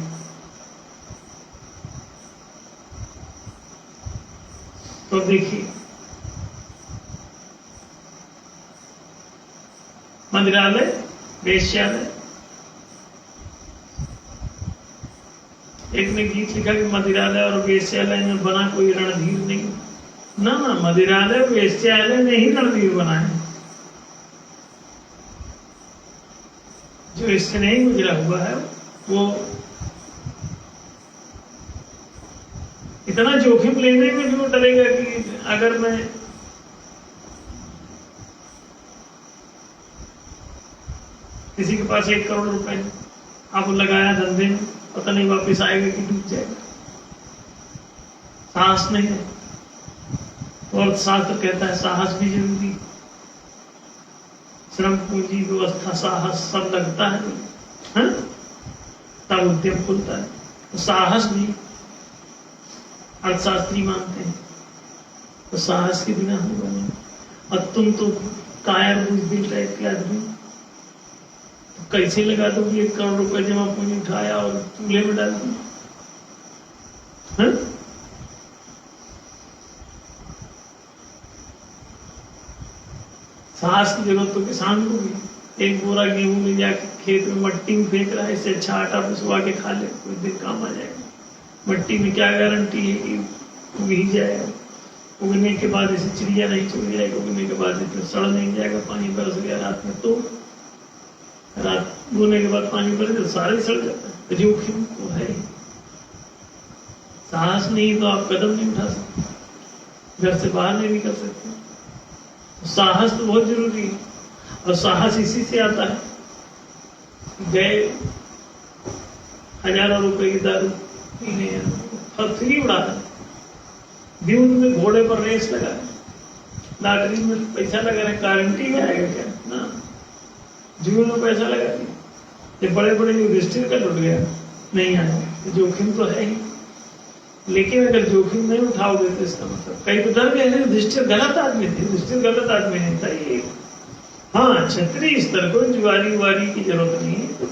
तो देखिए मंदिरालय, वेश्यालय, एक ने गीत लिखा कि मंदिरालय और वेश्यालय में बना कोई रणधीर नहीं। ना ना, मंदिरालय वेश्यालय ने ही रणधीर बनाए, जो इससे नहीं गुजरा हुआ है वो इतना जोखिम लेने में भी वो डरेगा कि अगर मैं किसी के पास 1 करोड़ रुपए आप लगाया धंधे में, पता नहीं वापस आएगा कि डूब जाएगा, साहस नहीं है। और शास्त्र कहता है साहस भी जरूरी, श्रम पूंजी व्यवस्था साहस सब लगता है, तब उद्यम खुलता है। तो साहस भी अर्थशास्त्री मानते हैं, तो साहस के बिना होगा नहीं। और तुम तो कायर बुजदिल टाइप के आदमी, तो कैसे लगा दो कि 1 करोड़ रुपए जमा पूंजी उठाया और चूल्हे में डाल दी? साहस की जरूरत तो किसान को भी। एक बोरा गेहूं ले जाके खेत में मट्टी में फेंक रहा है, इससे अच्छा आटा पिसवा के खा ले, कुछ दिन काम आ जाएगा। मट्टी में क्या गारंटी है कि उग ही जाएगा? उगने के बाद इसे चिड़िया नहीं चुग जाएगा, उगने के बाद इसे सड़ नहीं जाएगा, पानी बरस गया रात में तो रात बोने के बाद पानी बरस तो सारे सड़ जाता है। जोखिम तो है, साहस नहीं तो आप कदम नहीं उठा सकते, घर से बाहर नहीं निकल सकते। साहस तो बहुत जरूरी है, और साहस इसी से आता है। गए हजारों रुपए की दारू पीने, फ्री उड़ा है, ब्यून में घोड़े पर रेस लगा है, लॉटरी में पैसा लगा रहे, गारंटी में आएगा क्या? ना, जीवन में पैसा लगा दिया, ये बड़े बड़े युधिष्ठिर का लुट गया, नहीं आया, जोखिम तो है ही। लेकिन अगर जोखिम नहीं उठाओगे तो इसका मतलब कई तो डर गए, युधिष्ठिर गलत आदमी थे, युधिष्ठिर गलत आदमी नहीं था ये। हाँ, क्षत्रिय स्तर को जुआरी उवारी की जरूरत नहीं है, तो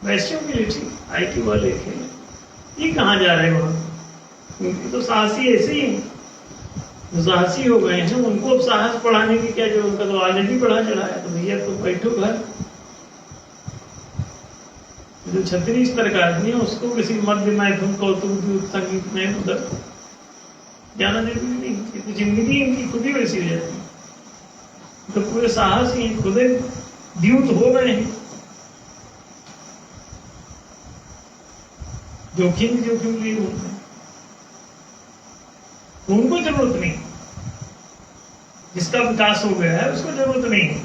वैश्यों के लिए ठीक, IQ वाले खेल। ये कहाँ जा रहे हैं वहां? क्योंकि तो साहसी ऐसे ही हैं, जो साहसी हो गए हैं उनको अब साहस बढ़ाने की क्या जरूरत? उनका तो ऑलरेडी बढ़ा चढ़ा है, तो भैया तो बैठो घर। जो क्षत्रिय स्तर का आदमी है उसको किसी मध्य मैथुन कौतुक संगीत में उधर जाना जरूरी नहीं, तो जिंदगी इनकी खुद ही वैसी हो जाती है। तो पूरे साहस ही खुद द्यूत हो गए हैं। जोखिम लिए घूमते हैं, तो उनको जरूरत नहीं। जिसका विकास हो गया है उसको जरूरत नहीं है।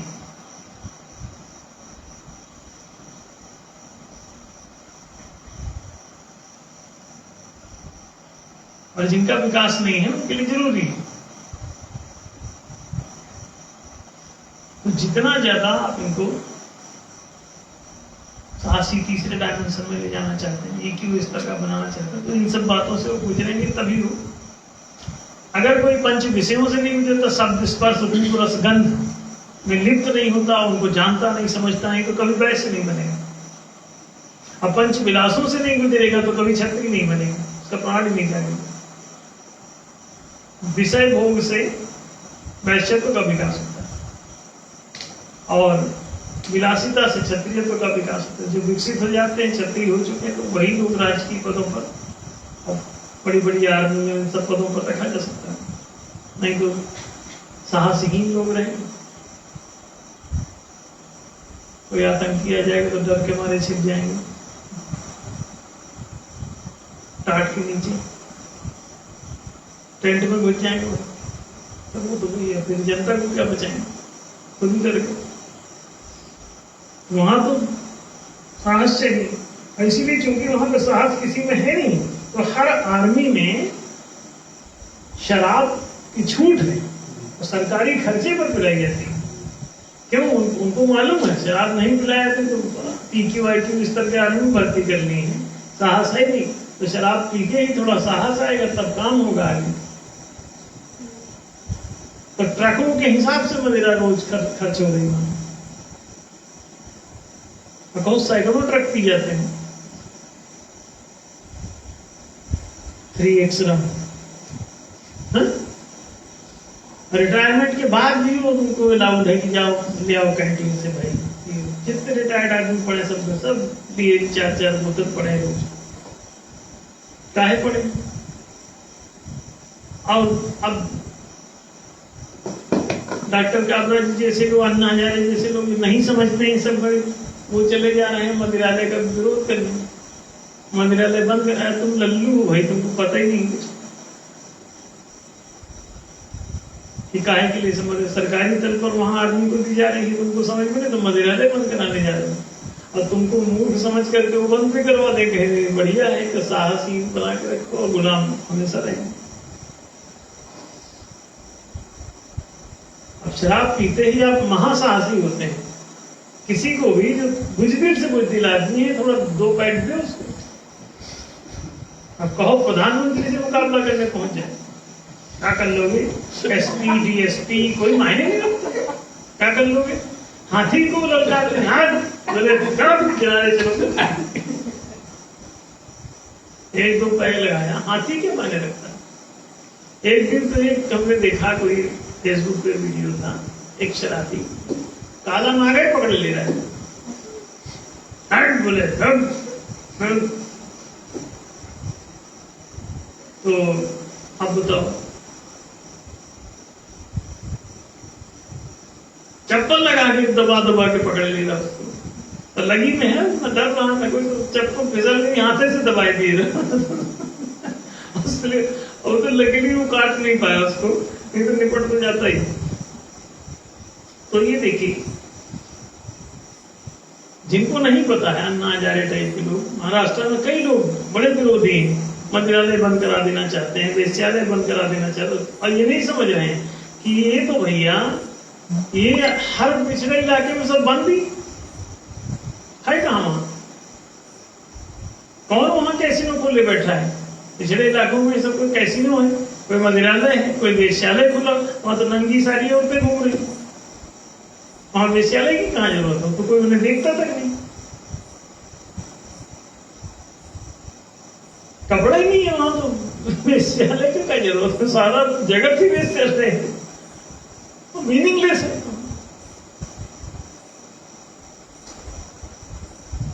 और जिनका विकास नहीं है उनके लिए जरूरी है। तो जितना ज्यादा आप इनको साहसी तीसरे डायमेंशन में ले जाना चाहते हैं, EQ इस तरह का बनाना चाहते हैं, तो इन सब बातों से वो गुजरेंगे तभी हो। अगर कोई पंच विषयों से नहीं गुजरता, शब्द स्पर्श रूप रस गंध में लिप्त नहीं होता, उनको जानता नहीं समझता नहीं, तो कभी वैश्य नहीं बनेगा। अब पंच विलासों से नहीं गुजरेगा तो कभी क्षत्रिय नहीं बनेगा, उसका प्राण नहीं जाएगा। विषय भोग से वैश्यत्व का विकास होता है और विलासिता से क्षत्रियत्व का विकास होता है। जो विकसित हो जाते हैं, क्षत्रिय हो चुके हैं, तो वही लोग राजकीय पदों पर और बड़ी बड़ी आर्मी में सब पदों पर रखा जा सकता है, नहीं तो साहसीहीन लोग रहेंगे। कोई आतंकी आ जाएगा तो डर के मारे छिप जाएंगे टाट के नीचे, टेंट में घुस जाएंगे, तो वो तो वही है। फिर जनता को क्या बचाएंगे, खुद ही करके। वहां तो साहस चाहिए, इसीलिए क्योंकि वहां पर साहस किसी में है नहीं, तो हर आर्मी में शराब की छूट है और सरकारी खर्चे पर पिलाई जाती है। क्यों? उनको मालूम है शराब नहीं पिलाया तो EQ IQ इस तरह के आर्मी भर्ती करनी है, साहस है नहीं, तो शराब पी के ही थोड़ा साहस आएगा, तब काम होगा आगे। तो ट्रकों के हिसाब से मदिरा रोज खर्च हो रही है, बहुत सैकड़ों ट्रक पी जाते हैं। 3x रम रिटायरमेंट के बाद भी वो उनको अलाउड है कि जाओ ले आओ कैंटीन से भाई। जितने रिटायर्ड आदमी पड़े सब लिए 4-4 बोतल पड़े रोज, काहे पड़े। और अब डॉक्टर काबरा जी जैसे लोग, अन्ना हजारे जैसे लोग नहीं समझते हैं सब, बड़े वो चले जा रहे हैं मंदिरालय का विरोध करने। मंदिरालय बंद कराया, तुम लल्लू हो भाई, तुमको पता ही नहीं कुछ कि काहे के लिए समझ। सरकारी तल पर वहां आदमी को दी जा रही है, तुमको समझ में नहीं, तो मंदिरालय बंद कराने जा रहे हो और तुमको मूर्ख समझ करके वो बंद भी करवा दे। कहे बढ़िया है कि साहसी बना के रखो और गुलाम हमेशा रहेंगे। अब शराब पीते ही आप महासाहसी होते हैं। किसी को भी जो बुजदिल से बुजदिल आदमी है, थोड़ा 2 पैक दे उसको। अब कहो प्रधानमंत्री से मुकाबला करने पहुंच जाए, क्या कर लोगे? SP DSP कोई मायने नहीं रखता, क्या कर लोगे? हाथी को ललकारते किनारे चलो, 1-2 पैक लगाया, हाथी के मायने रखता। एक दिन तो एक हमने देखा, कोई फेसबुक पे वीडियो था, एक शराबी काला मारे पकड़ ले रहा है, बोले तो अब बताओ, चप्पल लगा के दबा के पकड़ ले रहा उसको, तो लगी में है, डर रहा था कोई, तो चप्पल फिसल गई, हाथे से दबाई दिए उसके लिए। और तो लकीली वो काट नहीं पाया उसको, नहीं तो निपट तो जाता ही। तो ये देखिए, जिनको नहीं पता है, अन्ना हजारे टाइप के लोग, महाराष्ट्र में कई लोग बड़े विरोधी हैं, मंदिरालय बंद करा देना चाहते हैं, वेश्यालय बंद करा देना चाहते हैं, और ये नहीं समझ रहे हैं कि ये तो भैया, ये हर पिछड़े इलाके में सब बंद ही है। कहाँ वहां कौन वहां कैसीनो खोले बैठा है? पिछड़े इलाकों में सब कोई कैसीनो है, कोई मंदिरालय है, कोई वेश्यालय खुला, वहां तो नंगी सारी औरतें घूम रही, वहां वेश्यालय की कहाँ जरूरत हो? तो कोई उन्हें देखता तक नहीं, कपड़ा ही नहीं है वहां, तो वेश्यालय की क्या जरूरत है? सारा जगत ही वेश्यालय है, तो मीनिंगलेस है।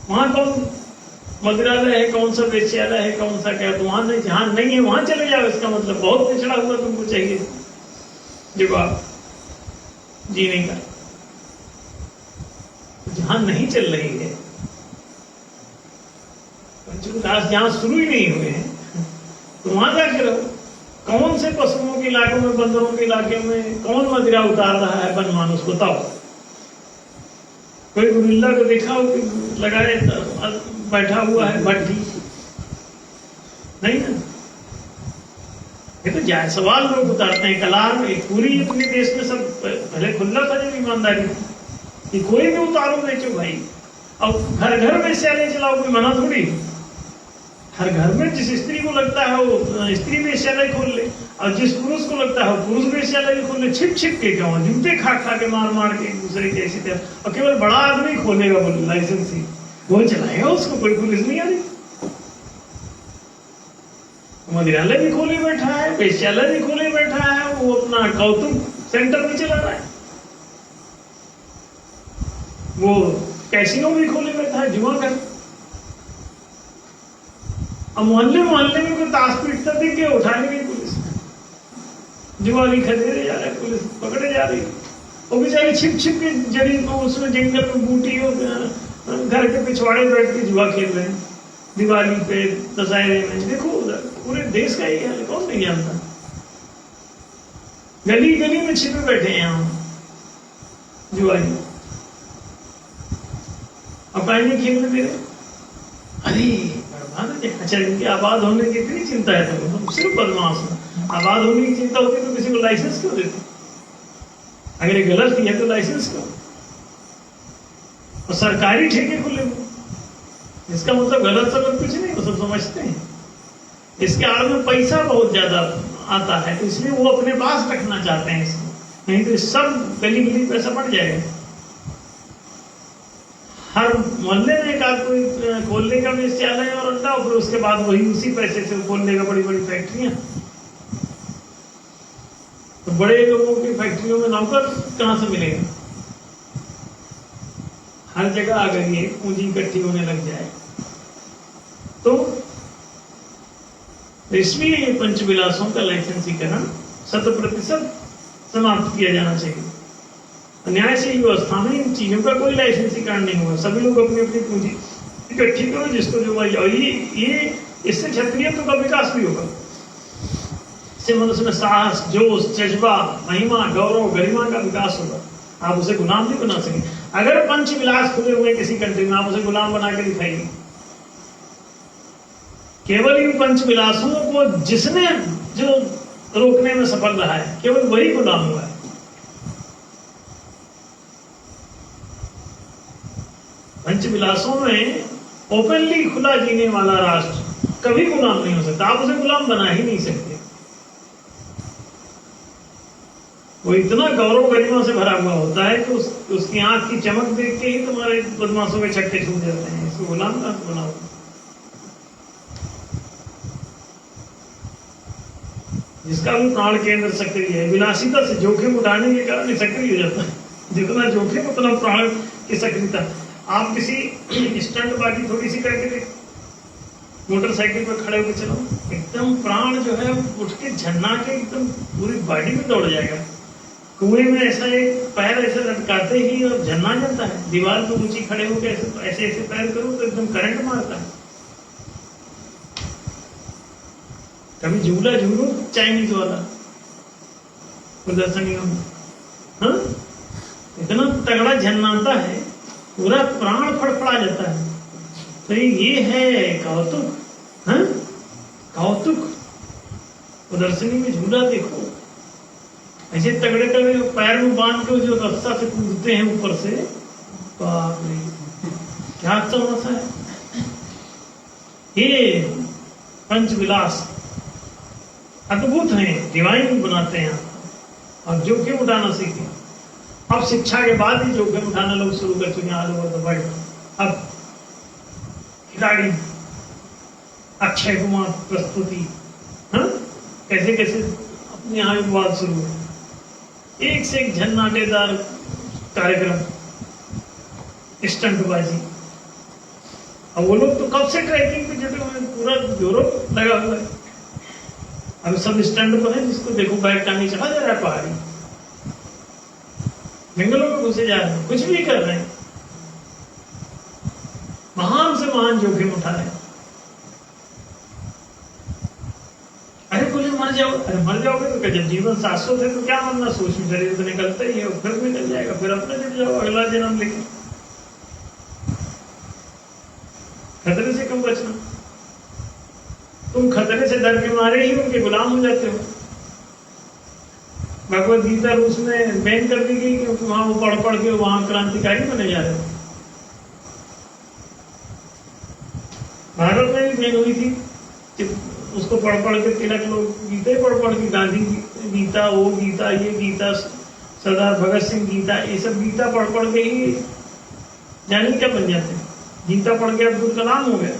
वहां कौन मंदिरालय है, कौन सा वेश्यालय है, कौन सा क्या? तो वहां नहीं, जहां नहीं है वहां चले जाओ। इसका मतलब बहुत पिछड़ा हुआ तुमको चाहिए जब आप जीने का। जहां नहीं चल रही है विकास जहाँ शुरू ही नहीं हुए हैं तो वहां जाके रहो। कौन से पशुओं के इलाकों में, बंदरों के इलाके में कौन मदिरा उतार रहा है वन मानुष, बताओ। कोई गुरिल्ला को देखा हो कि लगाए बैठा हुआ है भट्टी? नहीं ना। ये तो जायज सवाल लोग उतारते हैं। कलार में पूरी अपने देश में सब पहले खुला था जब ईमानदारी कि कोई भी उतारो बेचो भाई। अब घर घर में वेश्यालय चलाओ, कोई मना थोड़ी। हर घर में जिस स्त्री को लगता है वो स्त्री वेश्यालय खोल ले, और जिस पुरुष को लगता है वो पुरुष वेश्यालय खोल ले। छिप छिप के क्यों, जूते खा खा के, मार मार के एक दूसरे के ऐसी तरह। और केवल बड़ा आदमी खोलेगा बोले लाइसेंस ही, वो चलाएगा, उसको कोई पुलिस नहीं आ रही। मदिरालय भी खोले बैठा है, वेश्यालय भी खोले बैठा है, वो अपना कौतुक सेंटर भी चला रहा है, वो कैसीनो भी खोले बैठा है, जुआ कर। अब मोहल्ले मोहल्ले में कोई ताश पीटता देख के उठाने गई पुलिस, जुआरी खदेड़े जा रहे, पुलिस पकड़े जा रही। वो बेचारे छिप छिप के जड़ी उसमें जंगल में बूटी हो, घर के पिछवाड़े बैठ के जुआ खेल रहे हैं दिवाली पे, दशहरे में। देखो उधर पूरे देश का ही है, कौन नहीं जानता। गली गली में छिपे बैठे हैं यहाँ जुआरी, अब काहे नहीं खेलने दे रहे? अरे अच्छा, इनके आबाद होने की इतनी चिंता है तो सिर्फ बदमाश है। आबाद होने की चिंता होती तो किसी को लाइसेंस क्यों देते? अगर ये गलत ही है तो लाइसेंस क्यों? और सरकारी ठेके खुले हुए, इसका मतलब गलत सबक कुछ नहीं, वो सब समझते हैं। इसके आड़ में पैसा बहुत ज्यादा आता है तो इसलिए वो अपने पास रखना चाहते हैं इसको, नहीं तो सब गली गली पैसा बढ़ जाएगा। हर मोहल्ले में एक आध कोई खोल लेगा वेश्यालय और अड्डा, और फिर उसके बाद वही उसी पैसे से खोल लेगा बड़ी बड़ी फैक्ट्रियां। तो बड़े लोगों की फैक्ट्रियों में नौकर कहां से मिलेगा? हर जगह अगर ये पूंजी इकट्ठी होने लग जाए तो इसलिए ये पंचविलासों का लाइसेंसीकरण 100% समाप्त किया जाना चाहिए। न्याय से व्यवस्था में इन चीजों का कोई लाइसेंसीकरण नहीं हुआ। सभी लोग अपनी अपनी पूंजी इकट्ठी करो, जिसको जो भाई। और ये इससे क्षत्रियत्व का विकास भी होगा, इससे मनुष्य में साहस, जोश, जज्बा, महिमा, गौरव, गरिमा का विकास होगा। आप उसे गुलाम नहीं बना सकेंगे। अगर पंचविलास खुले हुए किसी कंट्री में, आप उसे गुलाम बना के दिखाइए। केवल इन पंचविलासों को जिसने जो रोकने में सफल रहा है, केवल वही गुलाम हुआ है। पंचविलासों में ओपनली खुला जीने वाला राष्ट्र कभी गुलाम नहीं हो सकता। आप उसे गुलाम बना ही नहीं सकते। वो इतना गौरव गरिमा से भरा हुआ होता है कि उसकी आंख की चमक देख के ही तुम्हारे बदमाशों के छक्के छूट जाते हैं। इसको गुलाम कहां से बनाओ? जिसका भी प्राण केंद्र सक्रिय है, विलासिता से जोखिम उठाने के कारण सक्रिय हो जाता है। जितना जोखिम उतना प्राण की सक्रियता। आप किसी स्टंट बाजी थोड़ी सी करके देख, मोटरसाइकिल पर खड़े होकर चलो, एकदम प्राण जो है उठ के झन्ना के एकदम पूरी बॉडी में दौड़ जाएगा। कुएं में ऐसा एक पैर ऐसे लटकाते ही और झन्ना जाता है। दीवार पर ऊंची खड़े होकर ऐसे ऐसे पैर करो तो एकदम करंट मारता है। कभी झूला झूलो चाइनीज वाला प्रदर्शनियों में, हाँ, इतना तगड़ा झन्नाता है, पूरा प्राण फड़फड़ा जाता है। तो ये है कौतुक, हाँ, कौतुक। प्रदर्शनी में झूला देखो, ऐसे तगड़े तगड़े पैर में बांध के जो रस्सा से कूदते हैं ऊपर से, बाप रे क्या तमाशा है। ये पंचविलास अद्भुत हैं, डिवाइन बनाते हैं। अब जोखिम उठाना सीखें। अब शिक्षा के बाद ही जोखिम उठाना लोग शुरू कर चुके हैं ऑल ओवर द वर्ल्ड। अब खिलाड़ी अक्षय कुमार प्रस्तुति, हाँ, कैसे कैसे अपने यहाँ विवाद शुरू है। एक से एक झन्नाटेदार कार्यक्रम, स्टंटबाजी। अब वो लोग तो कब से ट्रैकिंग पे जुटे हुए, पूरा यूरोप लगा हुआ है। अब सब स्टंट पर है, जिसको देखो बैग टांगे चला जा रहा है पहाड़ी, जंगलों में घुसे जा रहे हैं, कुछ भी कर रहे हैं, महान से महान जोखिम उठा रहे हैं। जाओ। अरे मर जाओगे तो क्या, जब जीवन शाश्वत है तो क्या मरना, सूक्ष्म शरीर तो निकलता ही है, फिर निकल जाएगा, फिर अपने जुट जाओ अगला जन्म लेके। खतरे से क्यों बचना? तुम खतरे से डर के मारे ही उनके गुलाम हो जाते हो। भगवत गीता रूस में बैन कर दी गई क्योंकि वहां वो पढ़ पढ़ के वहां क्रांतिकारी बने जा रहे हो। भारत में भी बैन हुई थी, उसको पढ़ पढ़ के तिलक लोग गीता पढ़ पढ़ के, गांधी गीता, वो गीता, ये गीता, सरदार भगत सिंह गीता, ये सब गीता पढ़ पढ़ के ही जाने क्या बन जाते। गीता पढ़ के अब्दुल कलाम हो गया।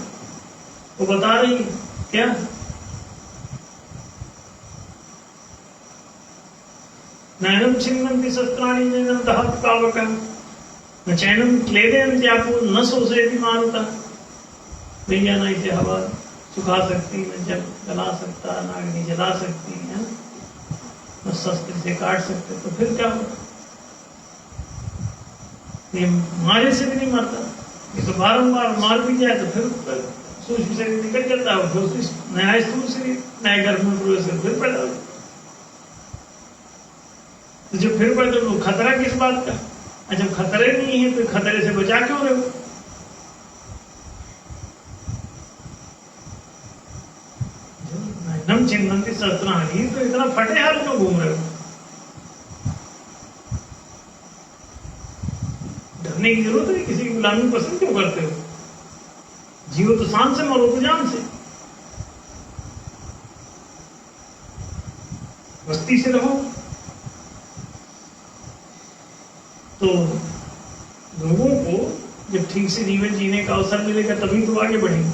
वो बता रही क्या, नैनम छिन्नन्ति शस्त्राणि नैनम दहति पावकः न चैनम क्लेदयन्त्यापो न शोषयति मारुतः। भैया ना इसे हवा सुखा सकती, न जल जला सकता, न अग्नि जला सकती है, न शस्त्र से काट सकते, तो फिर क्या होगा? ये मारे से भी नहीं मरता, ये तो बारंबार मार भी जाए तो फिर सूक्ष्म शरीर निकल जाता है, फिर नया स्थूल शरीर नए गर्भ में प्रवेश कर फिर पैदा होता। तो जब फिर पैदा तो खतरा किस बात का? जब खतरे नहीं है तो खतरे से बचा क्यों रहे हो? नम चिन्हन्ति शस्त्राणि, तो इतना फटे हाथ में घूम रहे हो? डरने की जरूरत है? किसी की गुलामी पसंद क्यों करते हो? जियो तो शान से, मरो तो जान से। मस्ती से रहो। तो लोगों को जब ठीक से जीवन जीने का अवसर मिलेगा तभी तो आगे बढ़ेंगे।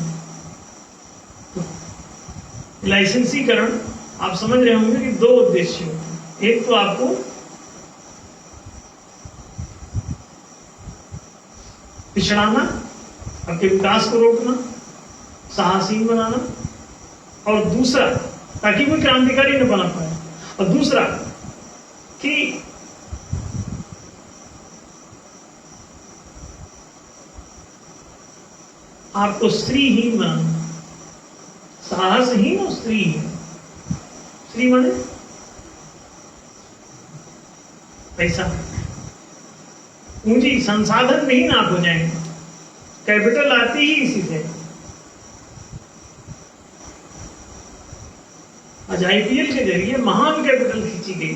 लाइसेंसीकरण आप समझ रहे होंगे कि दो उद्देश्य होते हैं। एक तो आपको पिछड़ाना, आपके विकास को रोकना, साहसीन बनाना, और दूसरा ताकि कोई क्रांतिकारी न बना पाए, और दूसरा कि आपको स्त्रीहीन बनाना। साहसहीन और स्त्रीहीन। स्त्री माने पैसा, पूंजी, संसाधन विहीन आप हो जाएंगे। कैपिटल आती ही इसी से। आज आईपीएल के जरिए महान कैपिटल खींची गई,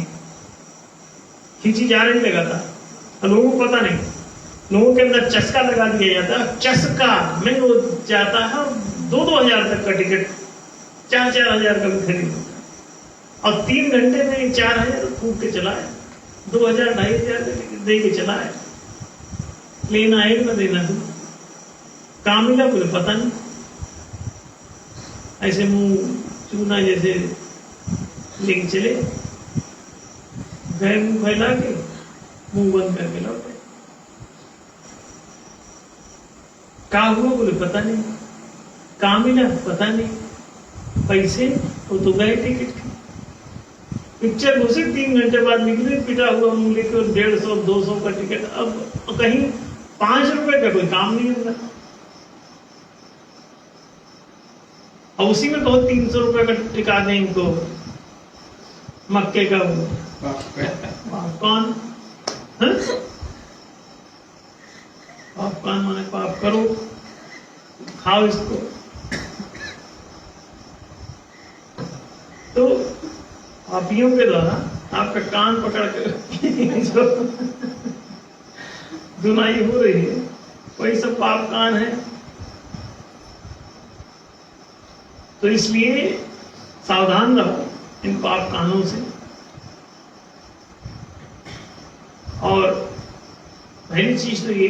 खींची जा रही लगातार। लोगों को पता नहीं, लोगों के अंदर चस्का लगा दिया जाता है। चस्का में वो जाता है 2-2 हजार तक का टिकट, 4-4 हजार का भी खरीद होता है, और 3 घंटे में 4 हजार फूक के चला है, 2,000-2,500 का दे के चला है। लेना है ना देना तू काम मिला मुझे पता नहीं। ऐसे मुंह चूना जैसे लेके चले गए, मुंह फैला के मुंह बंद करके लौटे। क्या हुआ बोले पता नहीं, कहाँ मिला पता नहीं, पैसे तो गए टिकट। पिक्चर घुसे 3 घंटे बाद निकले, पिटा हुआ मुंह लेके, 150-200 का टिकट। अब कहीं 5 रुपए का कोई काम नहीं होगा, और उसी में बहुत 300 रुपए का टिका दें इनको मक्के का पॉपकॉर्न। पॉपकॉर्न माने पाप करो, खाओ इसको। तो पापियों के द्वारा आपका कान पकड़ कर जो धुनाई हो रही है वही सब पाप कान है। तो इसलिए सावधान रहो इन पाप कानों से। और पहली चीज तो ये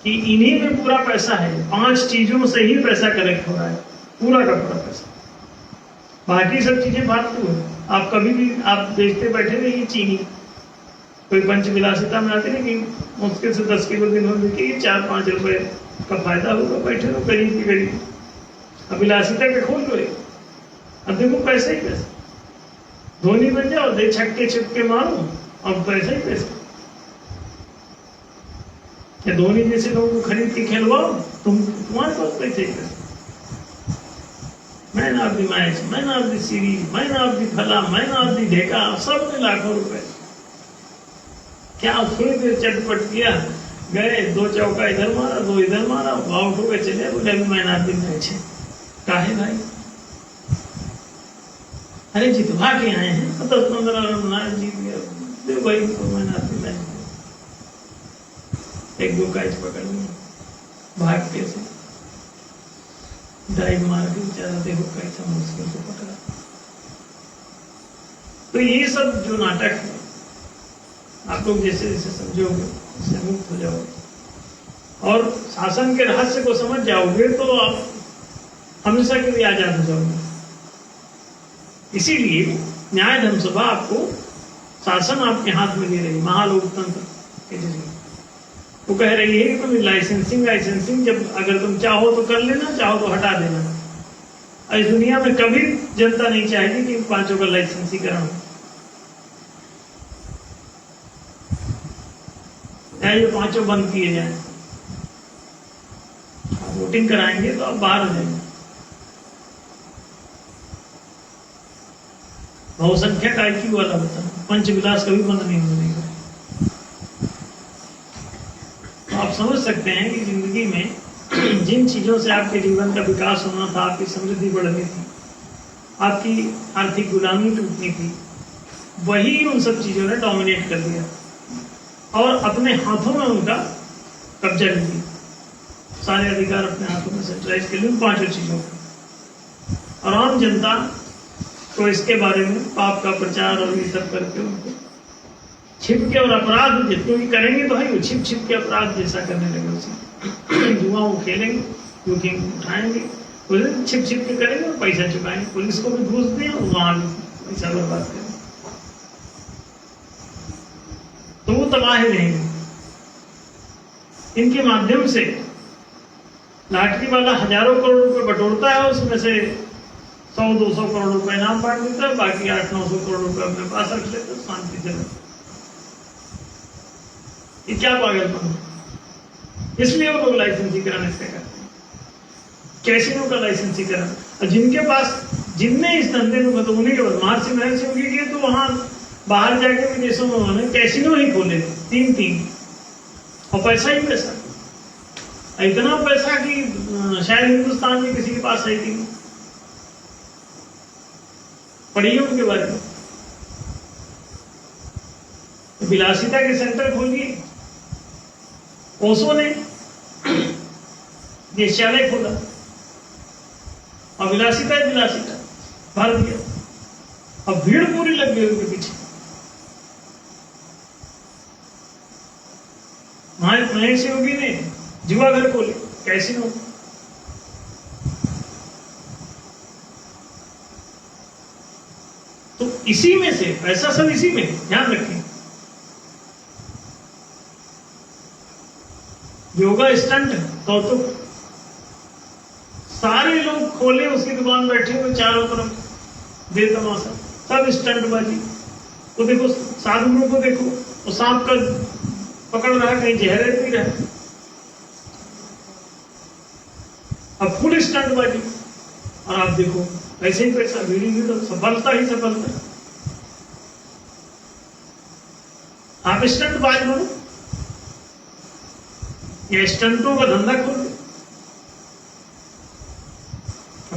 कि इन्हीं में पूरा पैसा है। 5 चीजों से ही पैसा कलेक्ट हो रहा है, पूरा का पूरा पैसा। बाकी सब चीजें फालतू है। आप कभी भी आप देखते बैठे रहिए, चीनी कोई पंच विलासिता में आते नहीं कि मुश्किल से 10 किलो दिन में 4-5 रुपए का फायदा होगा, बैठे रहो गरीब की गरीब। अब विलासिता के खोल लो, अब देखो पैसे ही पैसे, धोनी बन जाओ, दे छक्के छक्के मारो, अब पैसा ही पैसा। या धोनी जैसे लोगों को खरीद के खेलवाओ, तुम्हारे पास पैसे ही पैसे। Man of the match, man of the series, man of the फला, मैन ऑफ द ढेका, सब में लाखों रुपए। क्या थोड़ी देर चटपट किया, गए 2 चौका इधर मारा, 2 इधर मारा, आउट हो गए, चले बोले अभी मैन ऑफ द मैच है। काहे भाई? अरे जितवा के आए हैं 10-15 रन मैच जीत गया, दे भाई man of the match. 1-2 catch पकड़ लिया भागते से, ड्राइव मार के बेचारा देखो कैसा मुश्किल से पकड़ा। तो ये सब जो नाटक है, आप लोग जैसे जैसे समझोगे उससे मुक्त हो जाओगे और शासन के रहस्य को समझ जाओगे तो आप हमेशा के लिए आजाद हो जाओगे। इसीलिए न्याय धर्म सभा आपको शासन आपके हाथ में दे रही, महालोकतंत्र के जरिए। वो कह रही है कि तुम लाइसेंसिंग जब अगर तुम चाहो तो कर लेना, चाहो तो हटा देना। इस दुनिया में कभी जनता नहीं चाहेगी कि 5 का लाइसेंसीकरण हो, ये 5 बंद किए जाए। वोटिंग कराएंगे तो आप बाहर हो जाएंगे। बहुसंख्यक IQ वाला बता, पंचविलास कभी बंद नहीं होने का। तो आप समझ सकते हैं कि जिंदगी में जिन चीजों से आपके जीवन का विकास होना था, आपकी समृद्धि बढ़नी थी, आपकी आर्थिक गुलामी टूटनी थी, वही उन सब चीजों ने डोमिनेट कर दिया और अपने हाथों में उनका कब्जा ले लिया। सारे अधिकार अपने हाथों में सेंट्रलाइज कर लिए 5 चीजों को। और आम जनता तो इसके बारे में पाप का प्रचार और ये सब करके उनको छिप के, और अपराध जितने करेंगे तो है वो छिप छिप के अपराध जैसा करने लगे। उसे जुआ वो खेलेंगे, जोखिम उठाएंगे, छिप छिप के करेंगे और पैसा चुकाएंगे, पुलिस को भी घूस दें और वहां भी पैसा बर्बाद करें, तो वो तबाही रहेंगे। इनके माध्यम से लॉटरी वाला हजारों करोड़ रुपए बटोरता है, उसमें से 100-200 करोड़ रुपए इनाम बांट देता है, बाकी 800-900 करोड़ रुपए अपने पास रख लेते, शांति से। ये क्या पागलपन है? इसलिए वो लोग लाइसेंसीकरण इसका करते हैं, कैसीनो का लाइसेंसीकरण। और जिनके पास, जिनने इस धंधे में, मतलब उन्हीं के बाद महर्षि महर्षि योगी के तो वहां बाहर जाके विदेशों में उन्होंने कैसीनो ही खोले 3 और पैसा ही पैसा, इतना पैसा कि शायद हिंदुस्तान में किसी के पास है ही नहीं। पढ़िए उनके बारे में। विलासिता के सेंटर खोलिए, ओशो ने वेश्यालय खोला और विलासिता भर दिया, और भीड़ पूरी लग गई उनके पीछे। महेश योगी ने जुआ घर खोले, कैसीनो। तो इसी में से पैसा सब इसी में, ध्यान रखें। योगा स्टंट तो सारे लोग खोले, उसकी दुकान बैठे हुए चारों तरफ दे तमाशा, सब स्टंट बाजी। तो देखो साधुओं को देखो, वो सांप का पकड़ रहा है, कहीं जहर पी रहा है, अब फुल स्टंट बाजी। और आप देखो पैसे ही पैसा, भीड़ ही भीड़, सफलता ही सफलता। आप स्टंट बाज बनो या स्टंटों का धंधा खोल दो,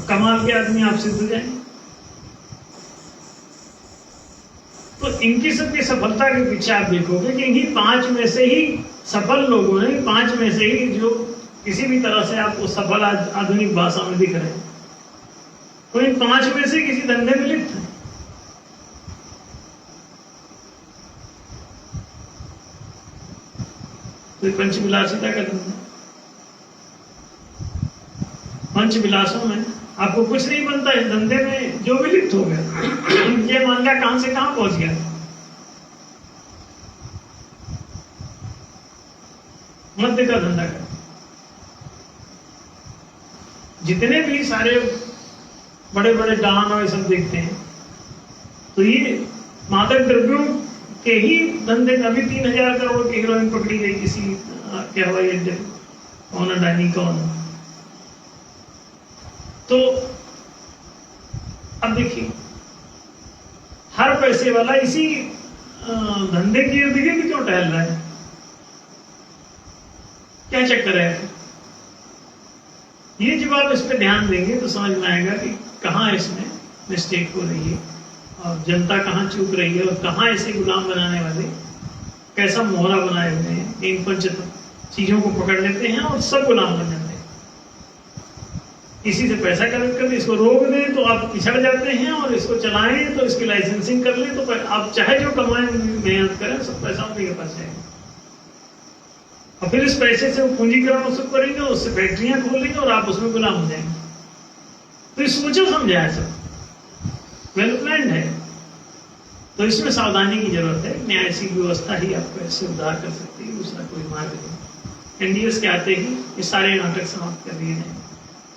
कमाल के आदमी आप सिद्ध हो जाएंगे। तो इनकी सबकी सफलता के पीछे आप देखोगे कि इन्हीं 5 में से ही सफल लोगों ने, 5 में से ही जो किसी भी तरह से आपको सफल आधुनिक भाषा में दिख रहे हैं, तो इन 5 में से किसी धंधे में लिप्त है। तो पंचविलासिता का धंधा, पंचविलासों में आपको कुछ नहीं बनता, इस धंधे में जो भी लिप्त हो गया, ये मान लिया कहां से कहां पहुंच गया। मध्य का धंधा कर, जितने भी सारे बड़े बड़े डान और सब देखते हैं, तो ये मादक द्रव्यों के ही धंधे। अभी 3000 करोड़ की हीरोइन पकड़ी गई किसी के हवाई अड्डे, कौन अडानी कौन। तो अब देखिए, हर पैसे वाला इसी धंधे की इर्द गिर्द क्यों टहल रहा है? क्या चक्कर है? ये जब आप इस पर ध्यान देंगे तो समझ में आएगा कि कहाँ इसमें मिस्टेक हो रही है और जनता कहाँ चूक रही है और कहाँ ऐसे गुलाम बनाने वाले कैसा मोहरा बनाए हुए हैं। इन पंच चीजों को पकड़ लेते हैं और सब गुलाम बन जाते हैं। इसी से पैसा कलेक्ट कर, इसको रोक दें तो आप पिछड़ जाते हैं, और इसको चलाएं तो इसकी लाइसेंसिंग कर लें तो आप चाहे जो कमाएं, मेहनत करें, सब पैसा उनके पास जाएगा। और फिर इस पैसे से वो पूंजीकरण उसको करेंगे, उससे फैक्ट्रियां खोलेंगे और आप उसमें गुलाम हो जाएंगे। तो ये सोचा समझा है, सब वेल प्लान्ड है। तो इसमें सावधानी की जरूरत है। न्यायिक व्यवस्था ही आपको ऐसे उद्धार कर सकती है, दूसरा कोई मार्ग नहीं। एनडीएस के आते ही ये सारे नाटक समाप्त कर दिए जाए,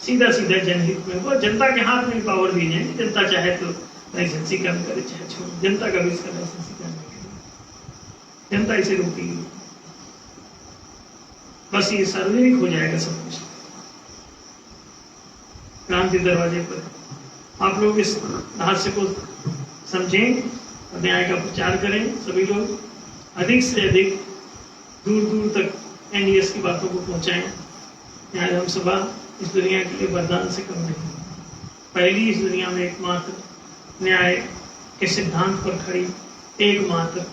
सीधा सीधा जनहित में, वो जनता के हाथ में पावर दी जाए। जनता चाहे तो लाइसेंसीकरण करे, चाहे छोड़, जनता का भी इसका लाइसेंसीकरण नहीं करे, जनता इसे रोकेगी। बस ये सार्वजनिक हो जाएगा सब कुछ। क्रांति दरवाजे पर आप लोग इस रहस्य को समझें और न्याय का प्रचार करें। सभी लोग अधिक से अधिक दूर दूर तक एनडीएस की बातों को पहुंचाएं। न्याय धर्म सभा इस दुनिया के लिए वरदान से कम नहीं, पहली इस दुनिया में एकमात्र न्याय के सिद्धांत पर खड़ी एकमात्र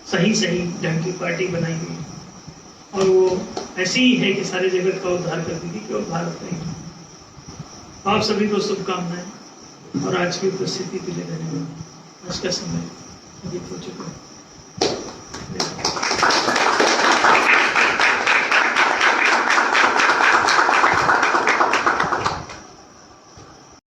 सही ढंग की पार्टी बनाई गई, और वो ऐसी ही है कि सारे जगत का उद्धार कर देगी, केवल भारत नहीं। आप सभी को शुभकामनाएं और आज की उपस्थिति के लिए धन्यवाद। आज का समय अधिक हो चुका है।